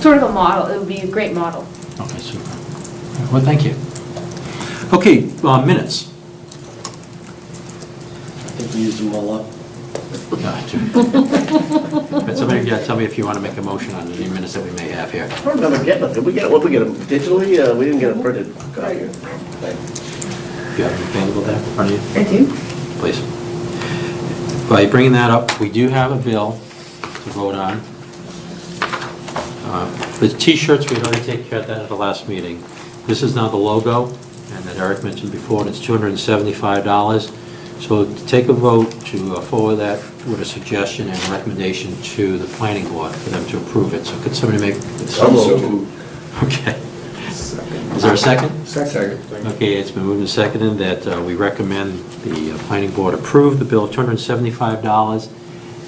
O: sort of a model. It would be a great model.
B: Okay, super. Well, thank you. Okay, minutes.
M: I think we used them all up.
B: But somebody tell me if you want to make a motion on any minutes that we may have here.
G: I don't remember getting them. Did we get them? What, we get them digitally? We didn't get a printed copy.
B: If you have them available there in front of you.
D: I do.
B: Please. By bringing that up, we do have a bill to vote on. The T-shirts, we had already taken care of that at the last meeting. This is now the logo, and that Eric mentioned before, and it's $275. So to take a vote to forward that with a suggestion and recommendation to the planning board for them to approve it. So could somebody make? Okay. Is there a second?
N: Second.
B: Okay, it's been moved and seconded that we recommend the planning board approve the bill of $275.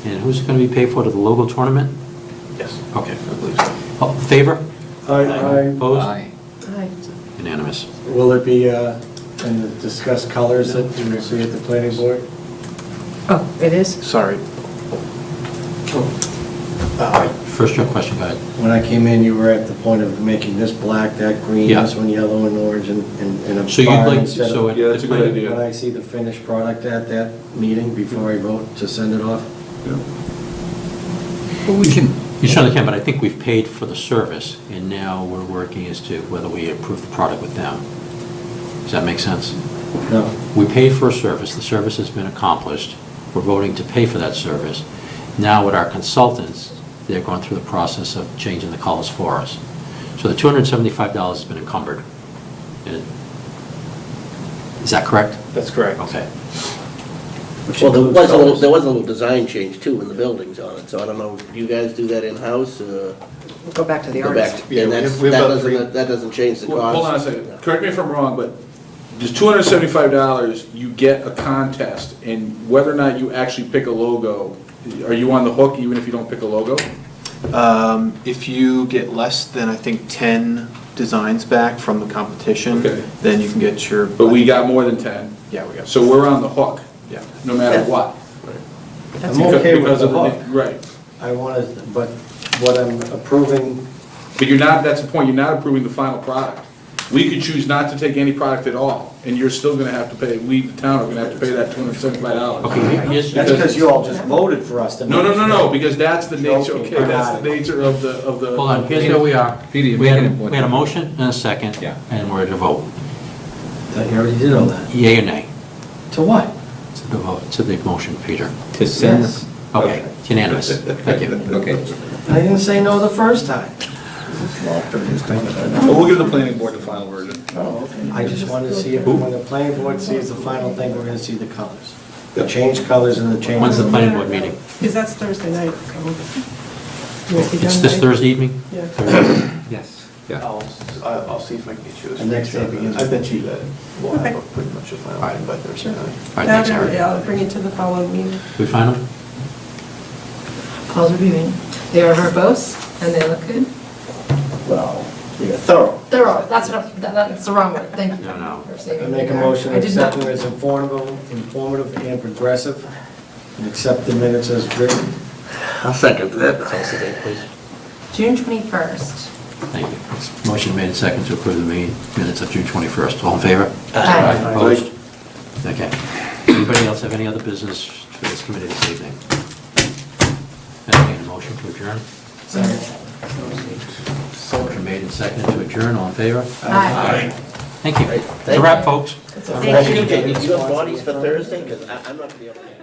B: And who's it going to be paid for, to the logo tournament?
F: Yes.
B: Okay. All in favor?
N: Aye.
B: Opposed?
O: Aye.
B: Unanimous.
M: Will it be in the discussed colors that you will see at the planning board?
D: Oh, it is?
F: Sorry.
B: First, your question, go ahead.
M: When I came in, you were at the point of making this black, that green,
B: Yeah.
M: this one yellow and orange, and a
B: So you'd
M: bar
B: like,
M: instead
B: so
M: of...
B: at the planning-
M: When I see the finished product at that meeting before I vote to send it off?
N: Well, we can,
B: You certainly can, but I think we've paid for the service, and now we're working as to whether we approve the product with them. Does that make sense?
M: No.
B: We paid for a service, the service has been accomplished, we're voting to pay for that service. Now with our consultants, they're going through the process of changing the colors for us. So the $275 has been encumbered. Is that correct?
F: That's correct.
B: Okay.
G: Well, there was a little design change too in the buildings on it, so I don't know, do you guys do that in-house?
D: We'll go back to the
G: Go back.
D: artist.
F: Yeah,
G: And
F: we have
G: that doesn't change the cost?
I: Hold on a second, correct me if I'm wrong, but there's $275, you get a contest, and whether or not you actually pick a logo, are you on the hook even if you don't pick a logo?
F: If you get less than, I think, 10 designs back from the competition,
I: Okay.
F: then you can get your.
I: But we got more than 10,
F: Yeah, we got.
I: so we're on the hook,
F: Yeah.
I: no matter
G: Yeah.
I: what.
M: I'm okay with
I: Because
M: the
I: of
M: hook.
I: Right,
M: I want to, but what I'm approving,
I: but you're not, that's the point, you're not approving the final product. We could choose not to take any product at all, and you're still gonna have to pay, we, the town, are gonna have to pay that $275.
B: Okay, here's,
M: that's because you all just voted for us to.
I: No, because that's the nature,
M: Joking.
I: okay, that's the nature of the.
B: hold on, here's where we are.
N: Peter, you're
B: We had
N: making it-
B: we had a motion and a second,
E: Yeah.
B: and we're to vote.
M: You already did all that.
B: Yea or nay?
M: To what?
B: To the vote, to the motion, Peter.
E: To send,
M: Yes.
B: Okay, it's unanimous. Thank you.
E: okay.
M: I didn't say no the first time.
I: But we'll give the planning board the final version.
M: I just wanted to see if, when the planning board sees the final thing, we're gonna see the colors. The changed colors and the change.
B: When's the planning board meeting?
K: Because that's Thursday night, so. You won't be
B: It's
K: done
B: this
K: by-
B: Thursday evening?
K: Yeah.
E: Yes. Yeah.
F: I'll see if I can get you.
M: The next day begins.
F: I bet you that we'll
K: Okay.
F: have pretty much a final thing by Thursday night.
B: All right, thanks, Eric.
K: Yeah, I'll bring it to the following meeting.
B: We find them?
D: Paul's reviewing. They are verbose, and they look good.
G: Well, you're thorough.
D: Thorough, that's what, that's the wrong word, thank you.
B: No.
D: for saving
M: I
D: me
M: make a
D: there.
M: motion
D: I
M: to
D: did not.
M: accept them as informative and progressive, and accept the minutes as written.
G: I'll second that.
B: Tell us the date, please.
D: June 21st.
B: Thank you. Motion made and second to approve the minutes of June 21st. All in favor?
D: Aye.
B: Opposed? Okay. Anybody else have any other business for this committee this evening? Entertain a motion to adjourn? Motion made and seconded to adjourn. All in favor?
D: Aye.
B: Thank you. It's a wrap, folks.
G: Thank you. You got bodies for Thursday? Because I'm not gonna be able to.